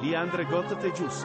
Leandre got the juice.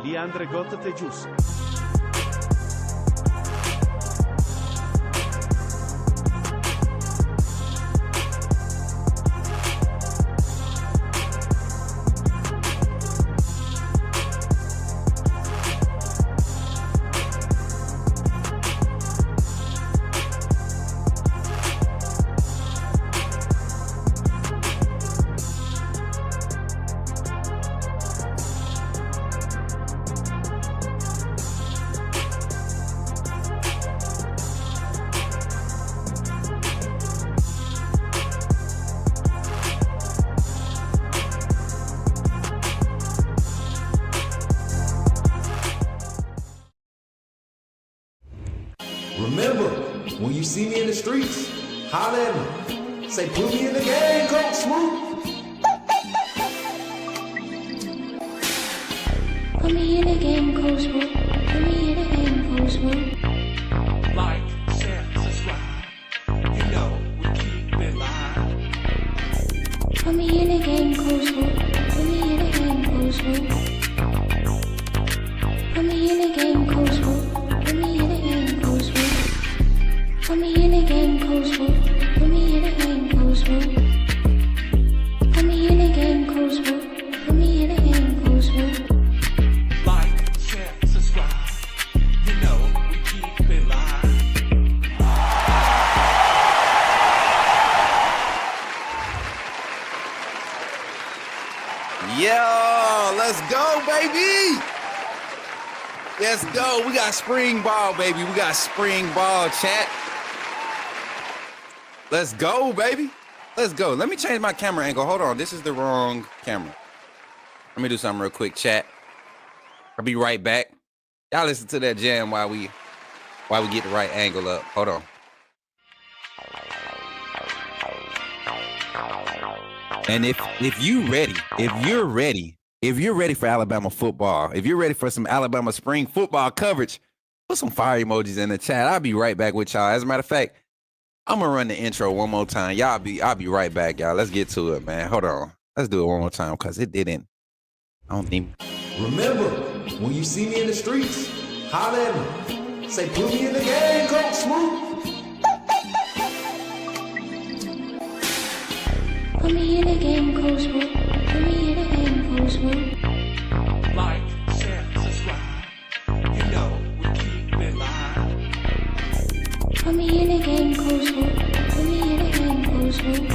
Leandre got the juice. Remember, when you see me in the streets, holler at me. Say, put me in the game, Coach Smook. Put me in the game, Coach Smook. Put me in the game, Coach Smook. Like, share, subscribe. You know we keep it live. Put me in the game, Coach Smook. Put me in the game, Coach Smook. Put me in the game, Coach Smook. Put me in the game, Coach Smook. Put me in the game, Coach Smook. Put me in the game, Coach Smook. Put me in the game, Coach Smook. Put me in the game, Coach Smook. Like, share, subscribe. You know we keep it live. Yo, let's go, baby. Let's go. We got spring ball, baby. We got spring ball, chat. Let's go, baby. Let's go. Let me change my camera angle. Hold on. This is the wrong camera. Let me do something real quick, chat. I'll be right back. Y'all listen to that jam while we get the right angle up. Hold on. And if you're ready for Alabama football, if you're ready for some Alabama spring football coverage, put some fire emojis in the chat. I'll be right back with y'all. As a matter of fact, I'm gonna run the intro one more time. I'll be right back, y'all. Let's get to it, man. Hold on. Let's do it one more time because it didn't. I don't think. Remember, when you see me in the streets, holler at me. Say, put me in the game, Coach Smook. Put me in the game, Coach Smook. Put me in the game, Coach Smook. Like, share, subscribe. You know we keep Put me in a game, Coach Smook. Put me in a game, Coach Smook.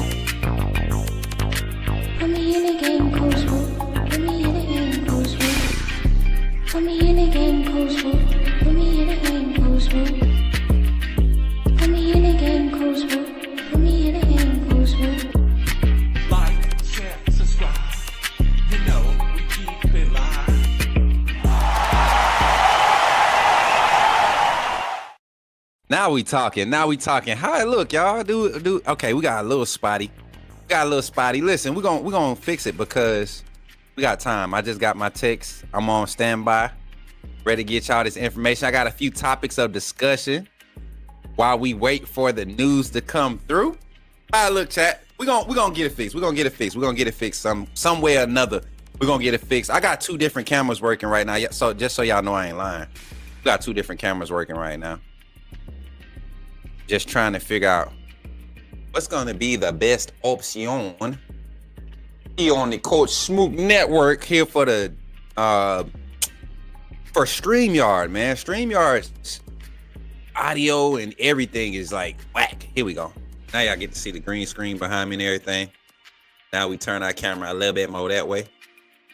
Put me in a game, Coach Smook. Put me in a game, Coach Smook. Put me in a game, Coach Smook. Put me in a game, Coach Smook. Put me in a game, Coach Smook. Put me in a game, Coach Smook. Like, share, subscribe. You know we keep it live. Now we talking. Hi, look, y'all. Okay, we got a little spotty. Listen, we're gonna fix it because we got time. I just got my text. I'm on standby, ready to get y'all this information. I got a few topics of discussion while we wait for the news to come through. All right, look, chat. We're gonna get it fixed. We're gonna get it fixed some way or another. We're gonna get it fixed. I got 2 different cameras working right now. So just so y'all know I ain't lying. We got 2 different cameras working right now. Just trying to figure out what's gonna be the best option here on the Coach Smook network here for the for StreamYard, man. StreamYard's audio and everything is like whack. Here we go. Now y'all get to see the green screen behind me and everything. Now we turn our camera a little bit more that way.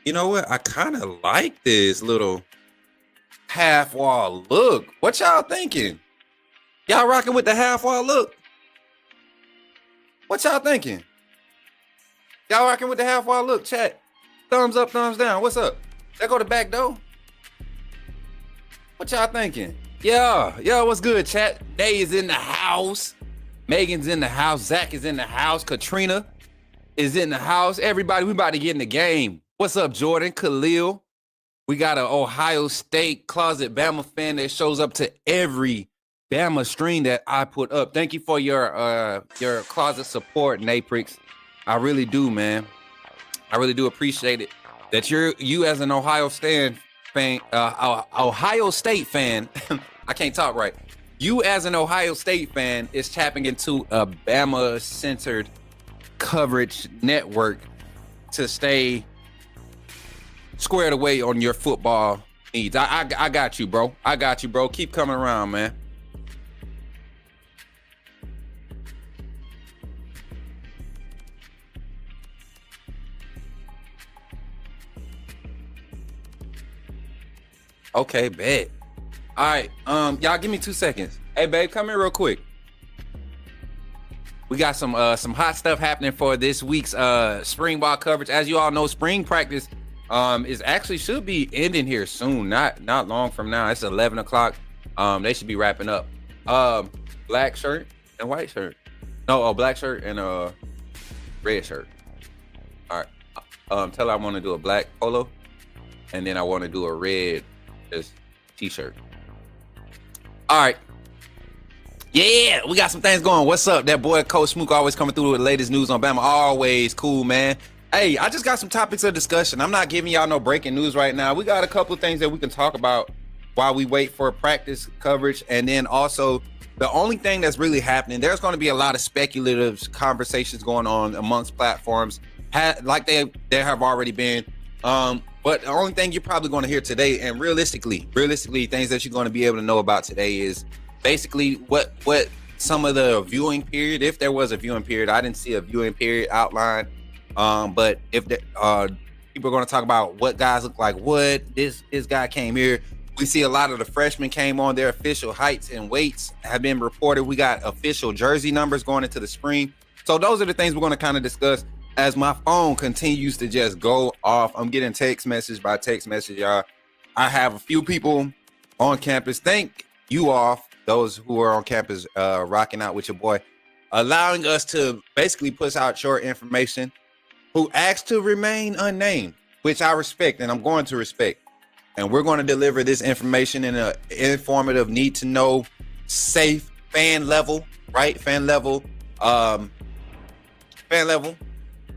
You know what? I kind of like this little half wall look. What y'all thinking? Y'all rocking with the half wall look? What y'all thinking? Y'all rocking with the half wall look? Chat. Thumbs up, thumbs down. What's up? There go the back door. What y'all thinking? Yeah, what's good, chat? Day is in the house. Megan's in the house. Zach is in the house. Katrina is in the house. Everybody, we about to get in the game. What's up, Jordan? Khalil. We got an Ohio State closet Bama fan that shows up to every Bama stream that I put up. Thank you for your closet support, Naprix. I really do, man. I really do appreciate it. That you as an Ohio State fan, Ohio State fan. I can't talk right. You as an Ohio State fan is tapping into a Bama-centered coverage network to stay squared away on your football needs. I got you, bro. Keep coming around, man. Okay, bet. All right, y'all give me 2 seconds. Hey, babe, come here real quick. We got some hot stuff happening for this week's spring ball coverage. As you all know, spring practice is actually should be ending here soon. Not long from now. It's 11 o'clock. They should be wrapping up. Black shirt and white shirt. No, black shirt and red shirt. All right. Tell her I want to do a black polo, and then I want to do a red t-shirt. All right. Yeah, we got some things going. What's up? That boy Coach Smook always coming through with the latest news on Bama. Always cool, man. Hey, I just got some topics of discussion. I'm not giving y'all no breaking news right now. We got a couple of things that we can talk about while we wait for practice coverage. And then also, the only thing that's really happening, there's going to be a lot of speculative conversations going on amongst platforms, like they have already been. But the only thing you're probably going to hear today, and realistically, things that you're going to be able to know about today is basically what some of the viewing period, if there was a viewing period. I didn't see a viewing period outlined. But if people are going to talk about what guys look like, what this guy came here. We see a lot of the freshmen came on. Their official heights and weights have been reported. We got official jersey numbers going into the spring. So those are the things we're going to kind of discuss as my phone continues to just go off. I'm getting text message by text message, y'all. I have a few people on campus. Thank you all, those who are on campus rocking out with your boy, allowing us to basically push out your information, who asked to remain unnamed, which I respect and I'm going to respect. And we're going to deliver this information in an informative, need to know, safe, fan level, right? Fan level,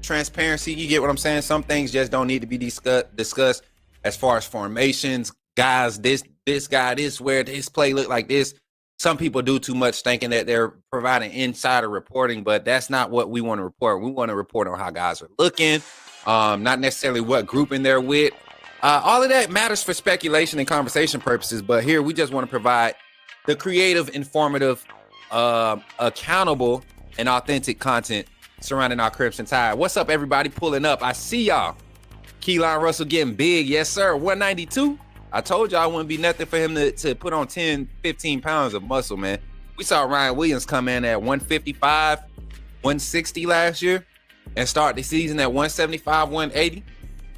transparency. You get what I'm saying? Some things just don't need to be discussed as far as formations, guys, this guy, this, where this play look like this. Some people do too much thinking that they're providing insider reporting, but that's not what we want to report. We want to report on how guys are looking, not necessarily what grouping they're with. All of that matters for speculation and conversation purposes, but here we just want to provide the creative, informative accountable and authentic content surrounding our Crimson Tide. What's up, everybody? Pulling up. I see y'all. Keelan Russell getting big. Yes, sir. 192. I told y'all it wouldn't be nothing for him to put on 10, 15 pounds of muscle, man. We saw Ryan Williams come in at 155, 160 last year and start the season at 175, 180.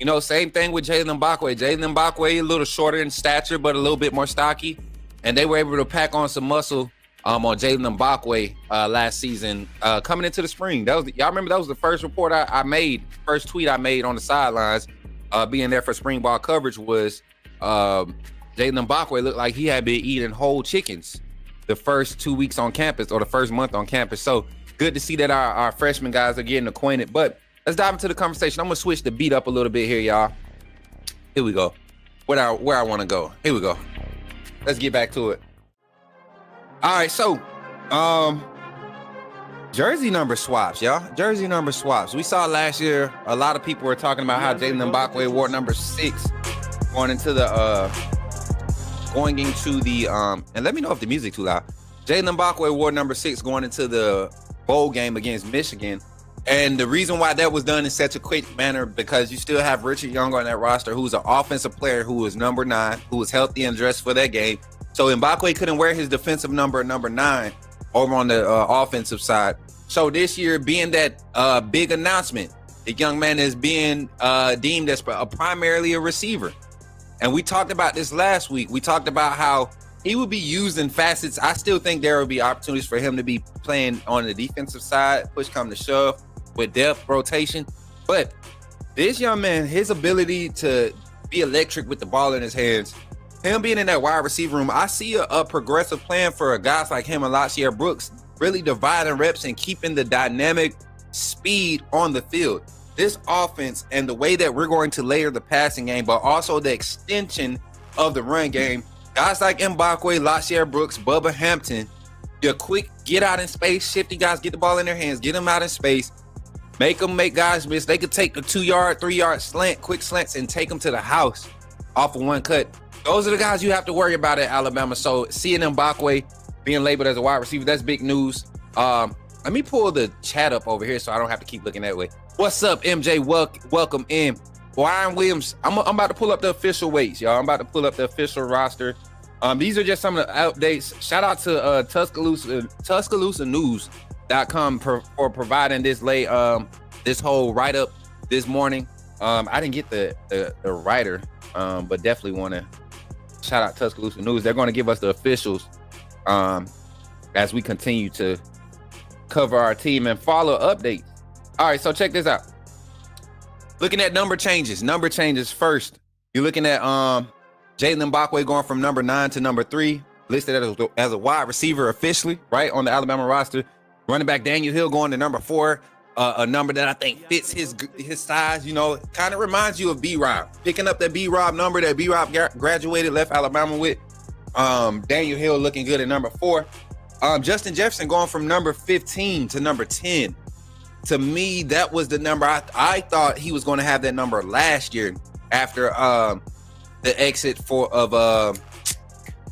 You know, same thing with Jalen Mbakwe. Jalen Mbakwe, a little shorter in stature, but a little bit more stocky. And they were able to pack on some muscle on Jalen Mbakwe last season coming into the spring. Y'all remember that was the first report I made, first tweet I made on the sidelines being there for spring ball coverage was Jalen Mbakwe looked like he had been eating whole chickens the first 2 weeks on campus or the first month on campus. So good to see that our freshman guys are getting acquainted. But let's dive into the conversation. I'm going to switch the beat up a little bit here, y'all. Here we go. Where I want to go. Here we go. Let's get back to it. All right, so jersey number swaps, y'all. Jersey number swaps. We saw last year a lot of people were talking about how Jalen Mbakwe wore number 6 going into the and let me know if the music too loud. Jalen Mbakwe wore number 6 going into the bowl game against Michigan. And the reason why that was done in such a quick manner, because you still have Richard Young on that roster, who's an offensive player who was number 9, who was healthy and dressed for that game. So Mbakwe couldn't wear his defensive number 9 over on the offensive side. So this year, being that big announcement, the young man is being deemed as primarily a receiver. And we talked about this last week. We talked about how he would be used in facets. I still think there will be opportunities for him to be playing on the defensive side, push come to shove, with depth, rotation. But this young man, his ability to be electric with the ball in his hands, him being in that wide receiver room, I see a progressive plan for guys like him and Lashier Brooks, really dividing reps and keeping the dynamic speed on the field. This offense and the way that we're going to layer the passing game, but also the extension of the run game, guys like Mbakwe, Lashier Brooks, Bubba Hampton, the quick get out in space, shifty guys, get the ball in their hands, get them out in space, make them make guys miss. They could take the 2-yard, 3-yard slant, quick slants, and take them to the house off of one cut. Those are the guys you have to worry about at Alabama. So seeing Mbakwe being labeled as a wide receiver, that's big news. Let me pull the chat up over here so I don't have to keep looking that way. What's up, MJ? Welcome in. Ryan Williams, I'm about to pull up the official weights, y'all. I'm about to pull up the official roster. These are just some of the updates. Shout out to TuscaloosaNews.com for providing this this whole write-up this morning. I didn't get the writer, but definitely want to shout out Tuscaloosa News. They're going to give us the officials as we continue to cover our team and follow updates. All right, so check this out. Looking at number changes first. You're looking at Jalen Mbakwe going from number 9 to number 3, listed as a wide receiver officially, right, on the Alabama roster. Running back Daniel Hill going to number 4, a number that I think fits his size. You know, kind of reminds you of B-Rob. Picking up that B-Rob number that B-Rob graduated, left Alabama with. Daniel Hill looking good at number 4. Justin Jefferson going from number 15 to number 10. To me, that was the number I thought he was going to have that number last year after the exit of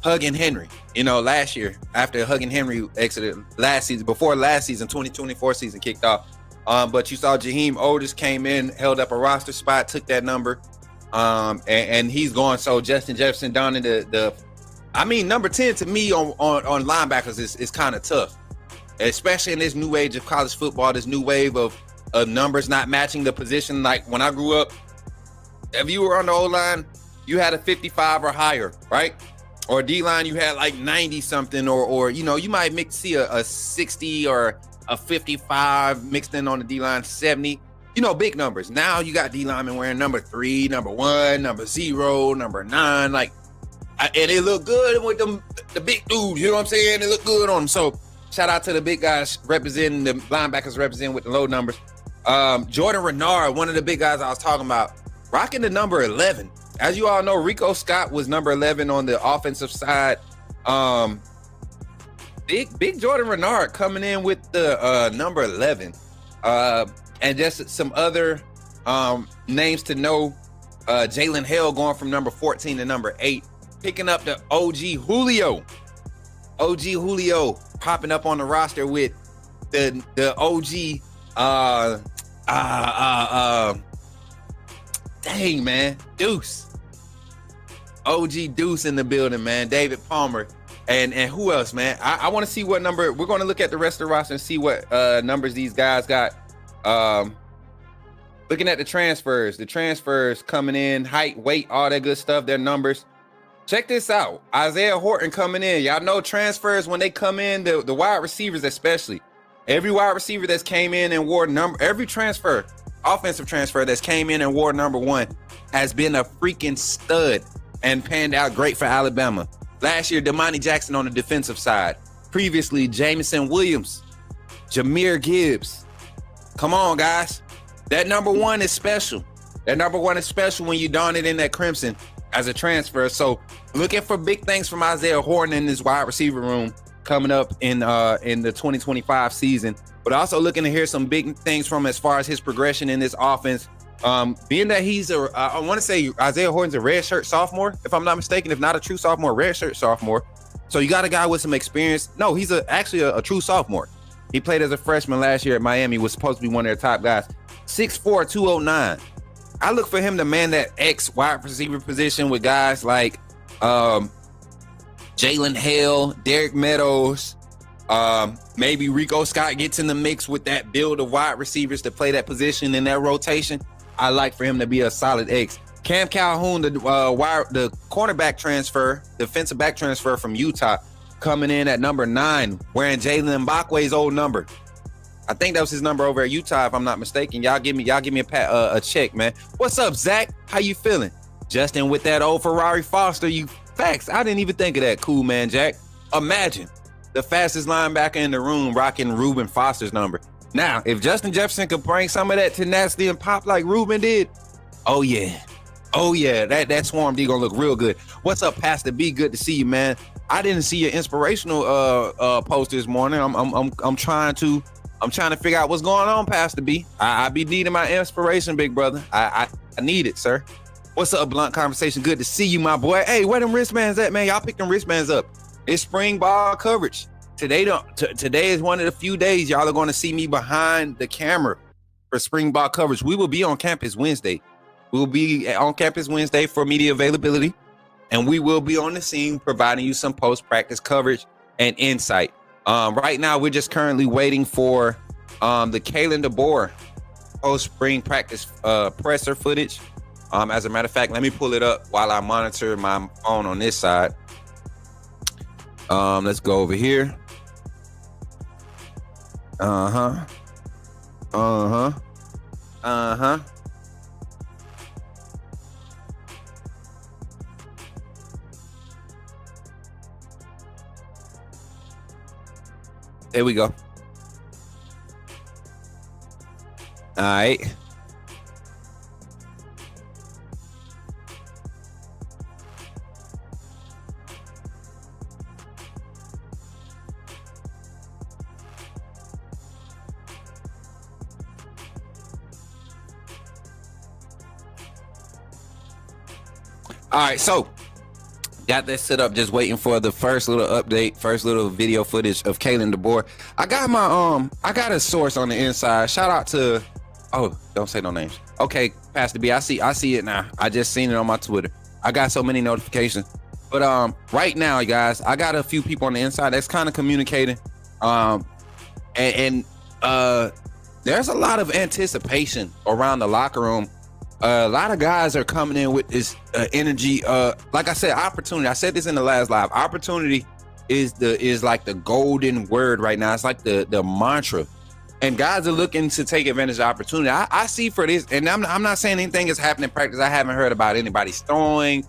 Huggin Henry. You know, last year after Huggin Henry exited last season, before last season, 2024 season kicked off. But you saw Jaheim Otis came in, held up a roster spot, took that number, and he's gone. So Justin Jefferson down in number 10 to me on linebackers is kind of tough. Especially in this new age of college football, this new wave of numbers not matching the position. Like when I grew up, if you were on the O-line, you had a 55 or higher, right? Or D-line, you had like 90 something, or you know, you might see a 60 or a 55 mixed in on the D-line, 70. You know, big numbers. Now you got D-linemen wearing number 3, number 1, number 0, number 9, like, and they look good with them, the big dudes. You know what I'm saying? They look good on them. So shout out to the big guys representing, the linebackers representing with the low numbers. Jordan Renard, one of the big guys I was talking about, rocking the number 11. As you all know, Rico Scott was number 11 on the offensive side. Big Jordan Renard coming in with the number 11. And just some other names to know. Jalen Hale going from number 14 to number 8. Picking up the OG Julio. popping up on the roster with the OG. Dang, man, Deuce. OG Deuce in the building, man. David Palmer. And who else, man? I want to see what number. We're going to look at the rest of the roster and see what numbers these guys got. Looking at the transfers coming in, height, weight, all that good stuff, their numbers. Check this out. Isaiah Horton coming in. Y'all know transfers when they come in, the wide receivers especially. Every wide receiver that's came in and wore every transfer, offensive transfer that's came in and wore number 1 has been a freaking stud and panned out great for Alabama. Last year, Damani Jackson on the defensive side. Previously, Jamison Williams, Jahmyr Gibbs. Come on, guys. That number 1 is special. That number 1 is special when you don it in that crimson as a transfer. So looking for big things from Isaiah Horton in this wide receiver room coming up in the 2025 season. But also looking to hear some big things from as far as his progression in this offense. Being that he's I want to say Isaiah Horton's a redshirt sophomore, if I'm not mistaken, if not a true sophomore, redshirt sophomore. So you got a guy with some experience. No, he's actually a true sophomore. He played as a freshman last year at Miami, was supposed to be one of their top guys. 6'4", 209. I look for him to man that X wide receiver position with guys like Jalen Hale, Derek Meadows, maybe Rico Scott gets in the mix with that build of wide receivers to play that position in that rotation. I like for him to be a solid X. Cam Calhoun, the cornerback transfer, defensive back transfer from Utah, coming in at number 9, wearing Jalen Mbakwe's old number. I think that was his number over at Utah, if I'm not mistaken. Y'all give me a check, man. What's up, Zach? How you feeling? Justin with that old Ferrari Foster. You facts. I didn't even think of that. Cool, man, Jack. Imagine the fastest linebacker in the room rocking Reuben Foster's number. Now, if Justin Jefferson could bring some of that tenacity and pop like Reuben did, oh yeah, that Swarm D gonna look real good. What's up, Pastor B? Good to see you, man. I didn't see your inspirational post this morning. I'm trying to figure out what's going on, Pastor B. I be needing my inspiration, big brother. I need it, sir. What's up, Blunt Conversation? Good to see you, my boy. Hey, where them wristbands at, man? Y'all pick them wristbands up. It's spring ball coverage. Today is one of the few days y'all are going to see me behind the camera for spring ball coverage. We will be on campus Wednesday. We will be on campus Wednesday for media availability, and we will be on the scene providing you some post-practice coverage and insight. Right now, we're just currently waiting for the Kalen DeBoer post-spring practice presser footage. As a matter of fact, let me pull it up while I monitor my phone on this side. Let's go over here. Uh-huh. There we go. All right. All right, so got that set up, just waiting for the first little update, first little video footage of Kalen DeBoer. I got my I got a source on the inside. Shout out to don't say no names. Okay, Pastor B, I see it now. I just seen it on my Twitter. I got so many notifications. But right now, guys, I got a few people on the inside that's kind of communicating. And there's a lot of anticipation around the locker room. A lot of guys are coming in with this energy. Like I said, opportunity. I said this in the last live. Opportunity is like the golden word right now. It's like the mantra. And guys are looking to take advantage of opportunity. I see for this, and I'm not saying anything is happening in practice. I haven't heard about anybody throwing,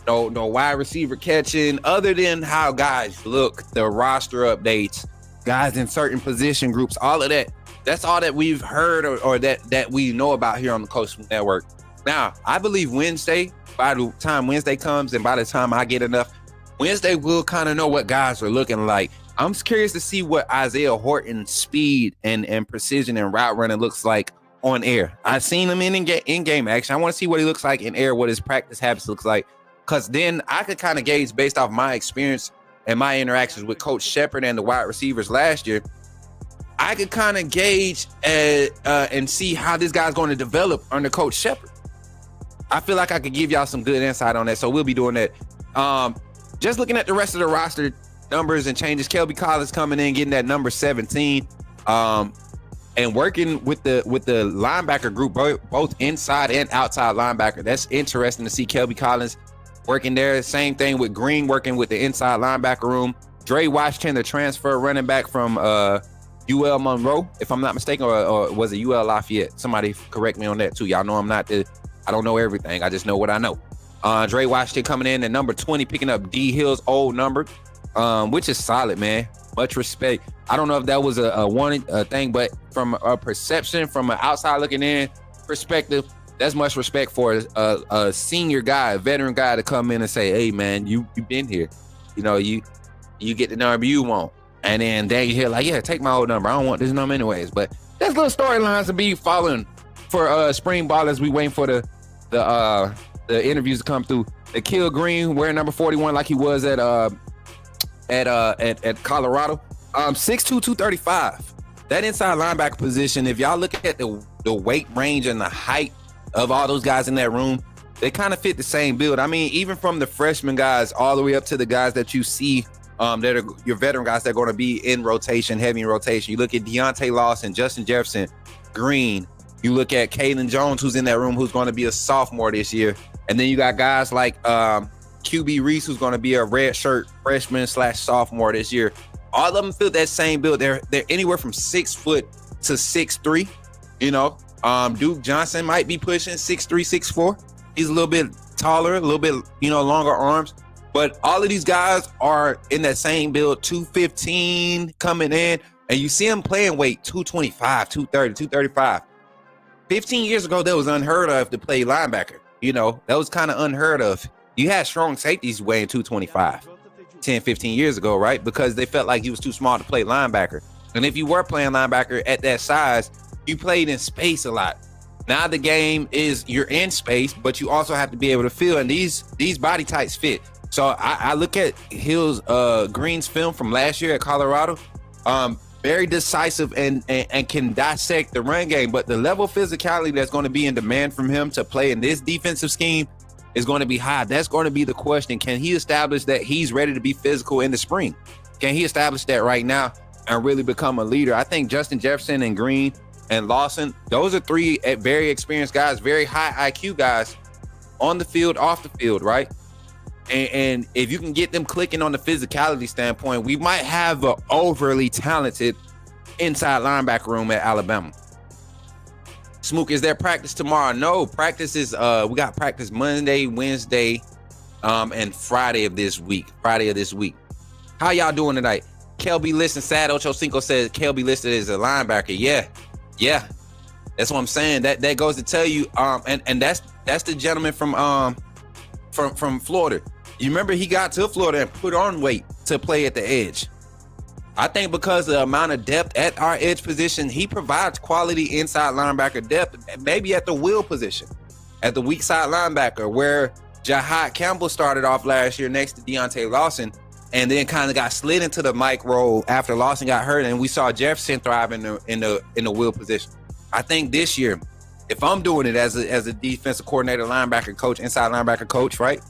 no wide receiver catching, other than how guys look, the roster updates, guys in certain position groups, all of that. That's all that we've heard or that we know about here on the Coach Smook Network. Now, I believe Wednesday, by the time Wednesday comes and by the time I get enough, Wednesday we'll kind of know what guys are looking like. I'm curious to see what Isaiah Horton's speed and precision and route running looks like on air. I've seen him in game action. I want to see what he looks like in air, what his practice habits looks like, because then I could kind of gauge based off my experience and my interactions with Coach Shepard and the wide receivers last year, I could kind of gauge and see how this guy's going to develop under Coach Shepard. I feel like I could give y'all some good insight on that, so we'll be doing that. Just looking at the rest of the roster numbers and changes, Kelby Collins coming in, getting that number 17, and working with the linebacker group, both inside and outside linebacker. That's interesting to see Kelby Collins working there. Same thing with Green working with the inside linebacker room. Dre Washington, the transfer running back from UL Monroe, if I'm not mistaken, or was it UL Lafayette? Somebody correct me on that too. Y'all know I don't know everything. I just know what I know. Dre Washington coming in at number 20, picking up D Hill's old number, which is solid, man. Much respect. I don't know if that was a thing, but from a perception, from an outside looking in perspective, that's much respect for a senior guy, a veteran guy to come in and say, hey, man, you've been here. You know, you get the number you want. And then you hear like, yeah, take my old number. I don't want this number anyways. But there's little storylines to be following for spring ball as we waiting for the interviews to come through. Akil Green wearing number 41 like he was at Colorado. 6'2", 235. That inside linebacker position, if y'all look at the weight range and the height of all those guys in that room, they kind of fit the same build. I mean, even from the freshman guys all the way up to the guys that you see that are your veteran guys that are going to be in rotation, heavy in rotation. You look at Deontay Lawson, Justin Jefferson, Green. You look at Kalen Jones, who's in that room, who's going to be a sophomore this year. And then you got guys like QB Reese, who's going to be a redshirt freshman / sophomore this year. All of them fit that same build. They're anywhere from 6 foot to 6'3". You know, Duke Johnson might be pushing 6'3", 6'4". He's a little bit taller, a little bit, longer arms. But all of these guys are in that same build, 215 coming in. And you see them playing weight, 225, 230, 235. 15 years ago, that was unheard of to play linebacker. That was kind of unheard of. You had strong safeties weighing 225 10, 15 years ago, right? Because they felt like he was too small to play linebacker. And if you were playing linebacker at that size, you played in space a lot. Now the game is you're in space, but you also have to be able to feel, and these body types fit. So I look at Hill's Green's film from last year at Colorado, very decisive and can dissect the run game, but the level of physicality that's going to be in demand from him to play in this defensive scheme is going to be high. That's going to be the question. Can he establish that he's ready to be physical in the spring? Can he establish that right now and really become a leader? I think Justin Jefferson and Green and Lawson, those are 3 very experienced guys, very high IQ guys on the field, off the field, right? And if you can get them clicking on the physicality standpoint, we might have an overly talented inside linebacker room at Alabama. Smook, is there practice tomorrow? No, practice is we got practice Monday, Wednesday, and Friday of this week. How y'all doing tonight? Kelby listed, Sad Ocho Cinco says Kelby listed as a linebacker. Yeah. That's what I'm saying. That goes to tell you, and that's the gentleman from Florida. You remember he got to Florida and put on weight to play at the edge. I think because of the amount of depth at our edge position, he provides quality inside linebacker depth, maybe at the will position, at the weak side linebacker, where Jahad Campbell started off last year next to Deontay Lawson and then kind of got slid into the Mike role after Lawson got hurt, and we saw Jefferson thrive in the will position. I think this year, if I'm doing it as a defensive coordinator, linebacker coach, inside linebacker coach, right?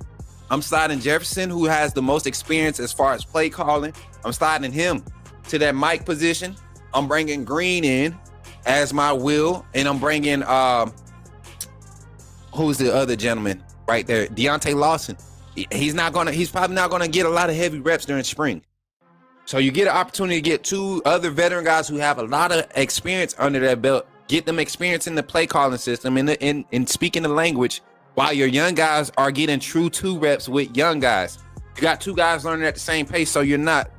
I'm sliding Jefferson, who has the most experience as far as play calling. I'm sliding him to that Mike position. I'm bringing Green in as my will, and I'm bringing who's the other gentleman right there? Deontay Lawson. He's probably not gonna get a lot of heavy reps during spring. So you get an opportunity to get 2 other veteran guys who have a lot of experience under their belt, get them experience in the play calling system and in speaking the language, while your young guys are getting true 2 reps with young guys. You got 2 guys learning at the same pace, so you're not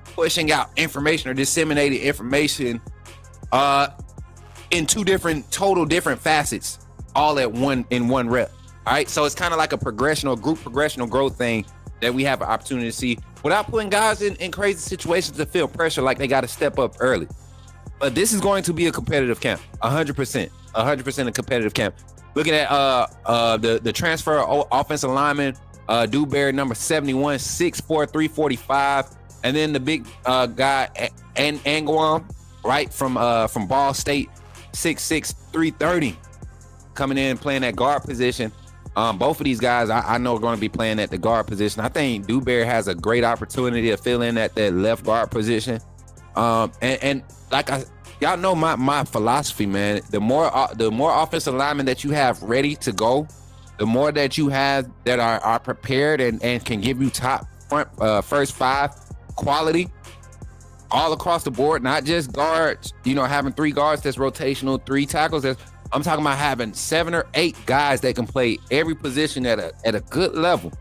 pushing out information or disseminating information in 2 different facets, all in one rep. All right, so it's kind of like a group progressional growth thing that we have an opportunity to see without putting guys in crazy situations to feel pressure like they got to step up early. But this is going to be a competitive camp, 100% a competitive camp. Looking at the transfer offensive lineman, Dewberry, number 71, 6'4", 345. And then the big guy, Angwam, right, from Ball State, 6'6", 330, coming in playing that guard position. Both of these guys I know are going to be playing at the guard position. I think Dewberry has a great opportunity to fill in at that left guard position. And like y'all know my philosophy, man. The more offensive linemen that you have ready to go, the more that you have that are prepared and can give you top first five quality all across the board, not just guards, having 3 guards that's rotational, 3 tackles. I'm talking about having 7 or 8 guys that can play every position at a good level.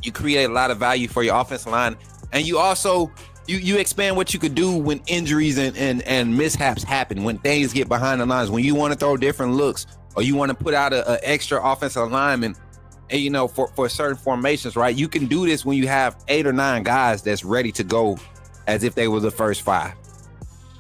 You create a lot of value for your offensive line, and you also you expand what you could do when injuries and mishaps happen, when things get behind the lines, when you want to throw different looks or you want to put out an extra offensive lineman, and for certain formations, right? You can do this when you have 8 or 9 guys that's ready to go as if they were the first 5.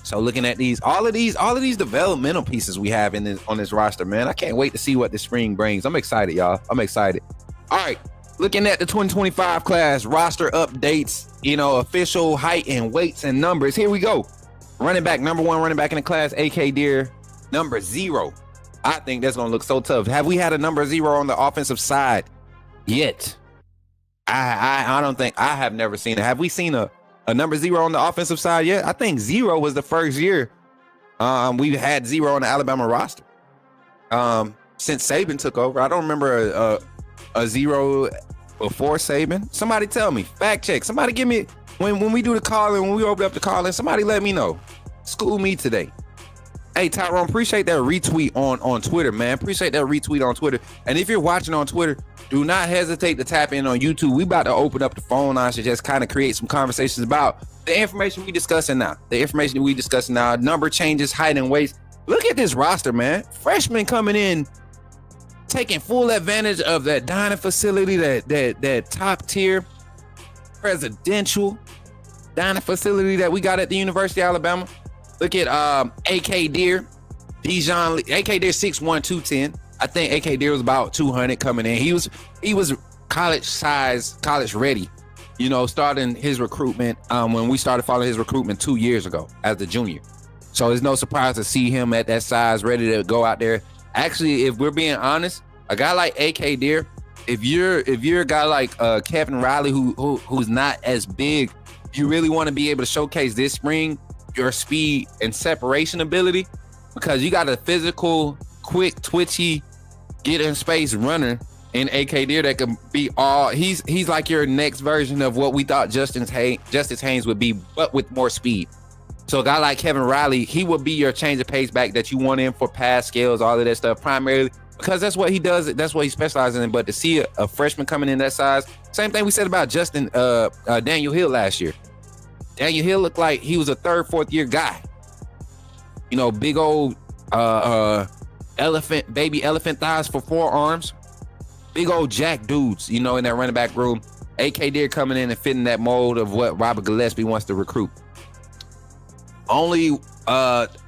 So looking at all of these developmental pieces we have on this roster, man, I can't wait to see what the spring brings. I'm excited, y'all. I'm excited. All right, looking at the 2025 class roster updates, official height and weights and numbers. Here we go. Running back, number 1 running back in the class, A.K. Deere, number 0. I think that's going to look so tough. Have we had a number 0 on the offensive side yet? I don't think. I have never seen it. Have we seen a number 0 on the offensive side yet? I think 0 was the first year we've had 0 on the Alabama roster since Saban took over. I don't remember a 0 before Saban. Somebody tell me. Fact check. Somebody give me, when we do the calling, when we open up the calling, somebody let me know. School me today. Hey, Tyrone, appreciate that retweet on Twitter, man. Appreciate that retweet on Twitter. And if you're watching on Twitter, do not hesitate to tap in on YouTube. We about to open up the phone lines to just kind of create some conversations about the information we discussing now. Number changes, height and weights. Look at this roster, man. Freshmen coming in, taking full advantage of that dining facility, that top tier presidential dining facility that we got at the University of Alabama. Look at A.K. Deere, Dijon. A.K. Deere 6'1", 210. I think A.K. Deere was about 200 coming in. He was college size, college ready. Starting his recruitment when we started following his recruitment 2 years ago as a junior. So it's no surprise to see him at that size, ready to go out there. Actually, if we're being honest, a guy like A.K. Deere, if you're a guy like Kevin Riley, who's not as big, you really want to be able to showcase this spring your speed and separation ability, because you got a physical, quick, twitchy, get in space runner in A.K. Deere that can be all. He's like your next version of what we thought Justice Haynes would be, but with more speed. So a guy like Kevin Riley, he would be your change of pace back that you want in for pass skills, all of that stuff, primarily because that's what he does. That's what he specializes in. But to see a freshman coming in that size, same thing we said about Daniel Hill last year. Daniel Hill looked like he was a 3rd, 4th year guy. Big old baby elephant thighs for forearms. Big old jack dudes, in that running back room. A.K. Deere coming in and fitting that mold of what Robert Gillespie wants to recruit. Only 1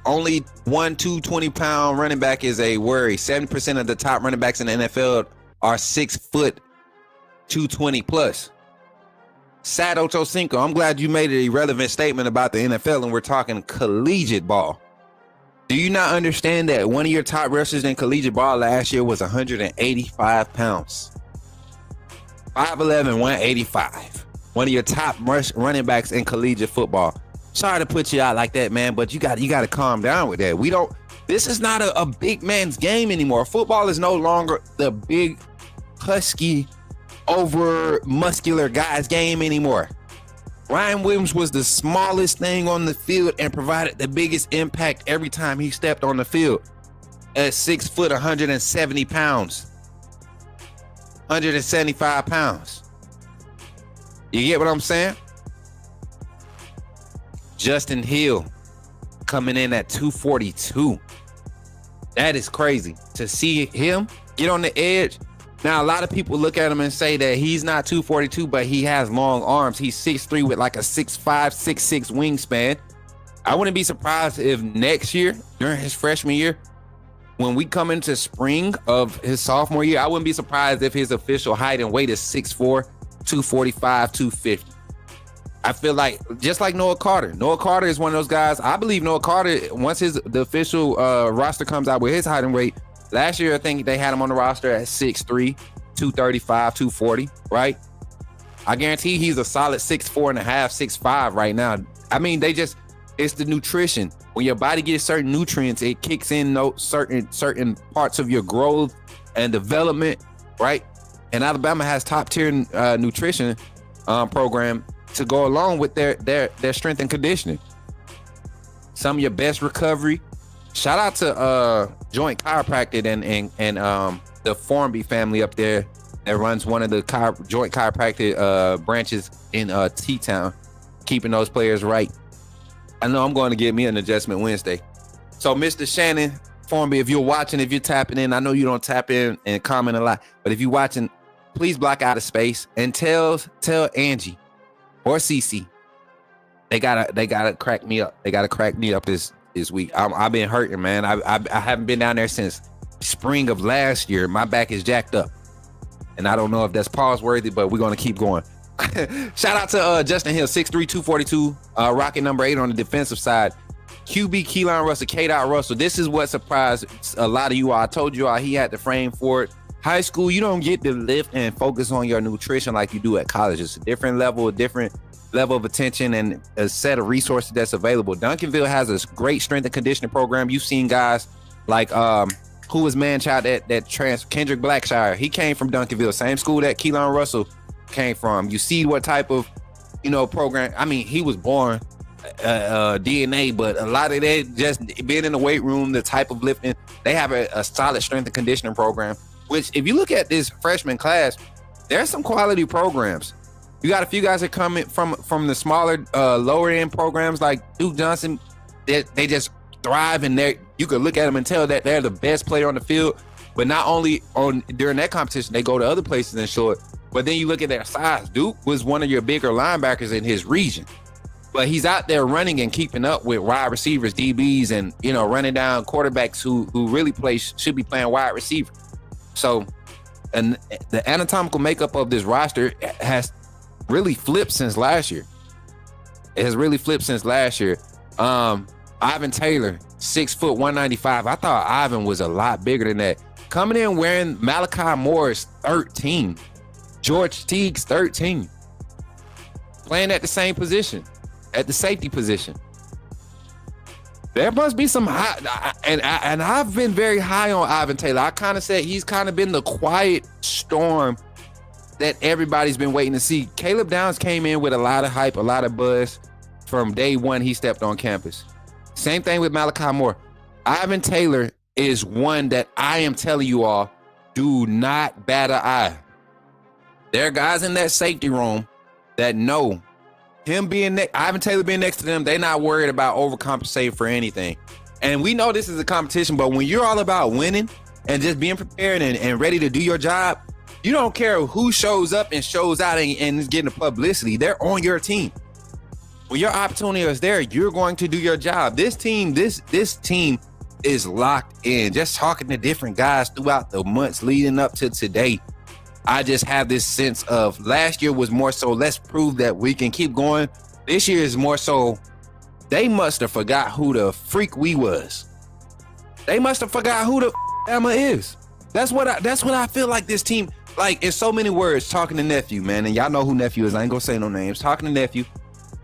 220-pound running back is a worry. 70% of the top running backs in the NFL are 6 foot 220 plus. Sad Ocho Cinco, I'm glad you made an irrelevant statement about the NFL and we're talking collegiate ball. Do you not understand that one of your top rushers in collegiate ball last year was 185 pounds? 5'11", 185. One of your top running backs in collegiate football. Sorry to put you out like that, man, but you got to calm down with that. This is not a big man's game anymore. Football is no longer the big, husky, over muscular guy's game anymore. Ryan Williams was the smallest thing on the field and provided the biggest impact every time he stepped on the field. At 6 foot, 170 pounds, 175 pounds. You get what I'm saying? Justin Hill coming in at 242. That is crazy to see him get on the edge. Now, a lot of people look at him and say that he's not 242, but he has long arms. He's 6'3" with like a 6'5", 6'6" wingspan. I wouldn't be surprised if next year, during his freshman year, when we come into spring of his sophomore year, I wouldn't be surprised if his official height and weight is 6'4", 245, 250. I feel like just like Noah Carter. Noah Carter is one of those guys. I believe Noah Carter, once the official roster comes out with his height and weight, last year I think they had him on the roster at 6'3", 235, 240, right? I guarantee he's a solid 6'4 and a half, 6'5 right now. I mean, it's the nutrition. When your body gets certain nutrients, it kicks in certain parts of your growth and development, right? And Alabama has top tier nutrition program to go along with their strength and conditioning. Some of your best recovery. Shout out to Joint Chiropractic and the Formby family up there that runs one of the Joint Chiropractic branches in T-Town, keeping those players right. I know I'm going to get me an adjustment Wednesday. So Mr. Shannon Formby, if you're watching, if you're tapping in, I know you don't tap in and comment a lot, but if you're watching, please block out a space and tell Angie or Cece they gotta crack me up. They gotta crack me up this week. I've been hurting, man. I haven't been down there since spring of last year. My back is jacked up, and I don't know if that's pause worthy, but we're gonna keep going. Shout out to Justin Hill, 6'3", 242, rocket number 8 on the defensive side. QB Keelan Russell, K-Dot Russell. This is what surprised a lot of you all. I told you all he had the frame for it. High school, you don't get to lift and focus on your nutrition like you do at college. It's a different level of attention and a set of resources that's available. Duncanville has a great strength and conditioning program. You've seen guys like who was man-child Kendrick Blackshire. He came from Duncanville, same school that Keelan Russell came from. You see what type of program. I mean, he was born DNA, but a lot of that just being in the weight room, the type of lifting. They have a solid strength and conditioning program, which if you look at this freshman class, there's some quality programs. You got a few guys that come in from the smaller lower end programs like Duke Johnson. They just thrive, and you could look at them and tell that they're the best player on the field. But not only during that competition, they go to other places and show it. But then you look at their size. Duke was one of your bigger linebackers in his region, but he's out there running and keeping up with wide receivers, DBs, and running down quarterbacks who really should be playing wide receiver. So, and the anatomical makeup of this roster has really flipped since last year. It has really flipped since last year. Ivan Taylor, 6 foot, 195. I thought Ivan was a lot bigger than that. Coming in wearing Malachi Moore's 13. George Teague's 13. Playing at the same position, at the safety position. There must be some high, and I've been very high on Ivan Taylor. I kind of said he's kind of been the quiet storm that everybody's been waiting to see. Caleb Downs came in with a lot of hype, a lot of buzz from day one he stepped on campus. Same thing with Malachi Moore. Ivan Taylor is one that I am telling you all, do not bat an eye. There are guys in that safety room that know him Ivan Taylor being next to them, they're not worried about overcompensating for anything. And we know this is a competition, but when you're all about winning and just being prepared and ready to do your job, you don't care who shows up and shows out and is getting the publicity. They're on your team. When your opportunity is there, you're going to do your job. This team is locked in. Just talking to different guys throughout the months leading up to today, I just have this sense of last year was more so let's prove that we can keep going. This year is more so they must have forgot who the freak we was. They must have forgot who the Emma is. That's what I feel like this team, like in so many words, talking to nephew, man, and y'all know who nephew is. I ain't gonna say no names. Talking to nephew,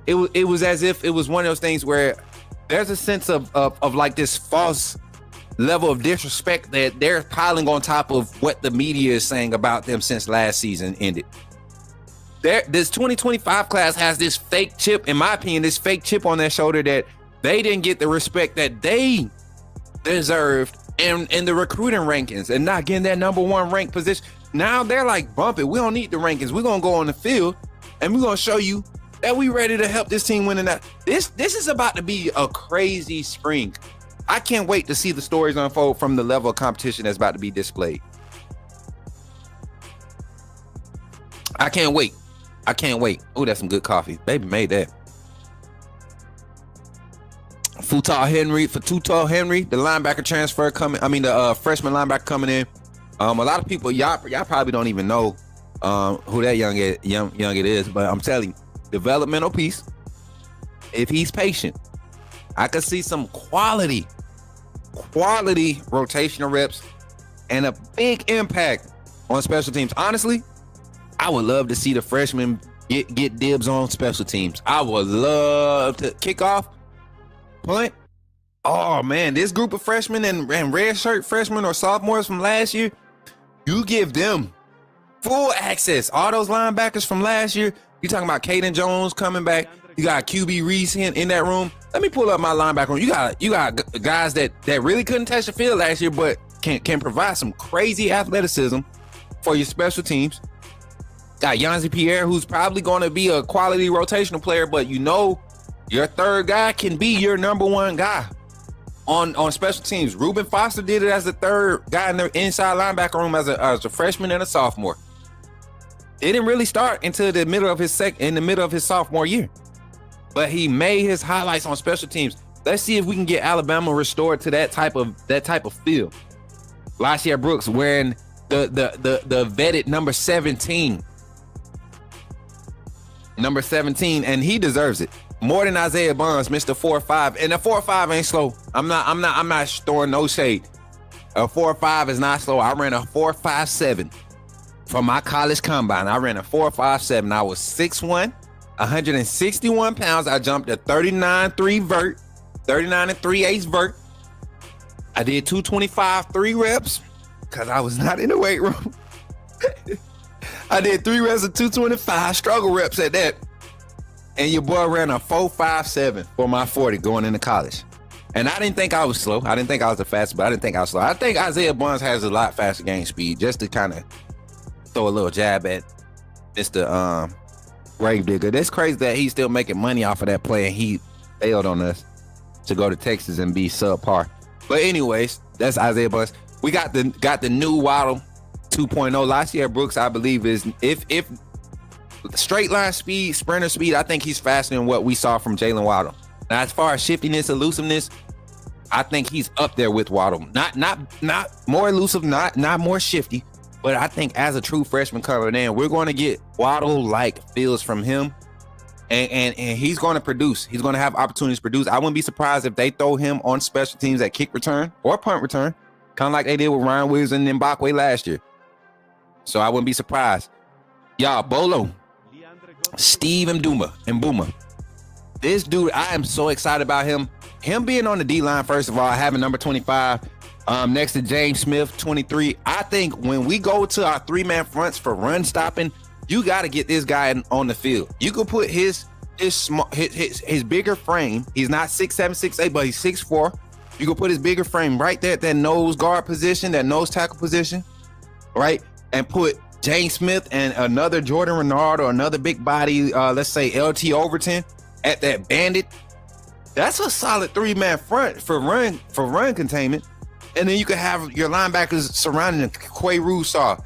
it was as if it was one of those things where there's a sense of like this false level of disrespect that they're piling on top of what the media is saying about them since last season ended. This 2025 class has this fake chip, in my opinion, this fake chip on their shoulder that they didn't get the respect that they deserved in the recruiting rankings and not getting that number one ranked position. Now they're like, bump it. We don't need the rankings. We're going to go on the field and we're going to show you that we ready to help this team win. That this is about to be a crazy spring. I can't wait to see the stories unfold from the level of competition that's about to be displayed. I can't wait. Oh, that's some good coffee. Baby made that. Futal Henry, the linebacker transfer coming. I mean, the freshman linebacker coming in. A lot of people, y'all probably don't even know who that young it is, but I'm telling you, developmental piece. If he's patient, I could see some quality rotational reps and a big impact on special teams. Honestly, I would love to see the freshmen get dibs on special teams. I would love to kick off, punt. Oh man, this group of freshmen and red shirt freshmen or sophomores from last year, you give them full access. All those linebackers from last year, you talking about Caden Jones coming back. You got QB Reese in that room. Let me pull up my linebacker room. You got guys that really couldn't touch the field last year, but can provide some crazy athleticism for your special teams. Got Yanzi Pierre, who's probably going to be a quality rotational player, but you know your third guy can be your number one guy on special teams. Reuben Foster did it as the third guy in the inside linebacker room as a freshman and a sophomore. It didn't really start until the middle of his sophomore year, but he made his highlights on special teams. Let's see if we can get Alabama restored to that type of feel. Lashia Brooks wearing the vetted number 17, and he deserves it more than Isaiah Bonds, Mr. 4.5. And the 4.5 ain't slow. I'm not throwing no shade. A 4.5 is not slow. I ran a 4.57 for my college combine. I ran a 4.57. I was 6'1", 161 pounds. I jumped a 39.3 vert, 39 3/8 vert. I did 225 3 reps because I was not in the weight room. I did 3 reps of 225 struggle reps at that. And your boy ran a 4.57 for my 40 going into college. And I didn't think I was slow. I didn't think I was the fastest, but I didn't think I was slow. I think Isaiah Bonds has a lot faster game speed, just to kind of throw a little jab at Mr. Gravedigger. That's crazy that he's still making money off of that play, and he failed on us to go to Texas and be subpar. But anyways, that's Isaiah Bonds. We got the new Waddle 2.0. Lashia Brooks, I believe, is if straight line speed, sprinter speed, I think he's faster than what we saw from Jalen Waddle. Now, as far as shiftiness, elusiveness, I think he's up there with Waddle. Not more elusive, not more shifty, but I think as a true freshman coming in, we're going to get Waddle-like feels from him, and he's going to produce. He's going to have opportunities to produce. I wouldn't be surprised if they throw him on special teams at kick return or punt return, kind of like they did with Ryan Williams and Mbakwe last year. So I wouldn't be surprised. Y'all, Bolo, Steve and Boomer. This dude, I am so excited about him. Him being on the D-line, first of all, having number 25 next to James Smith, 23. I think when we go to our 3-man fronts for run stopping, you got to get this guy on the field. You can put his bigger frame. He's not 6'7", 6'8", but he's 6'4". You can put his bigger frame right there at that nose guard position, that nose tackle position, right? And put James Smith and another Jordan Renard or another big body, let's say LT Overton at that bandit. That's a solid 3-man front for run containment. And then you can have your linebackers surrounding Quay Russaw,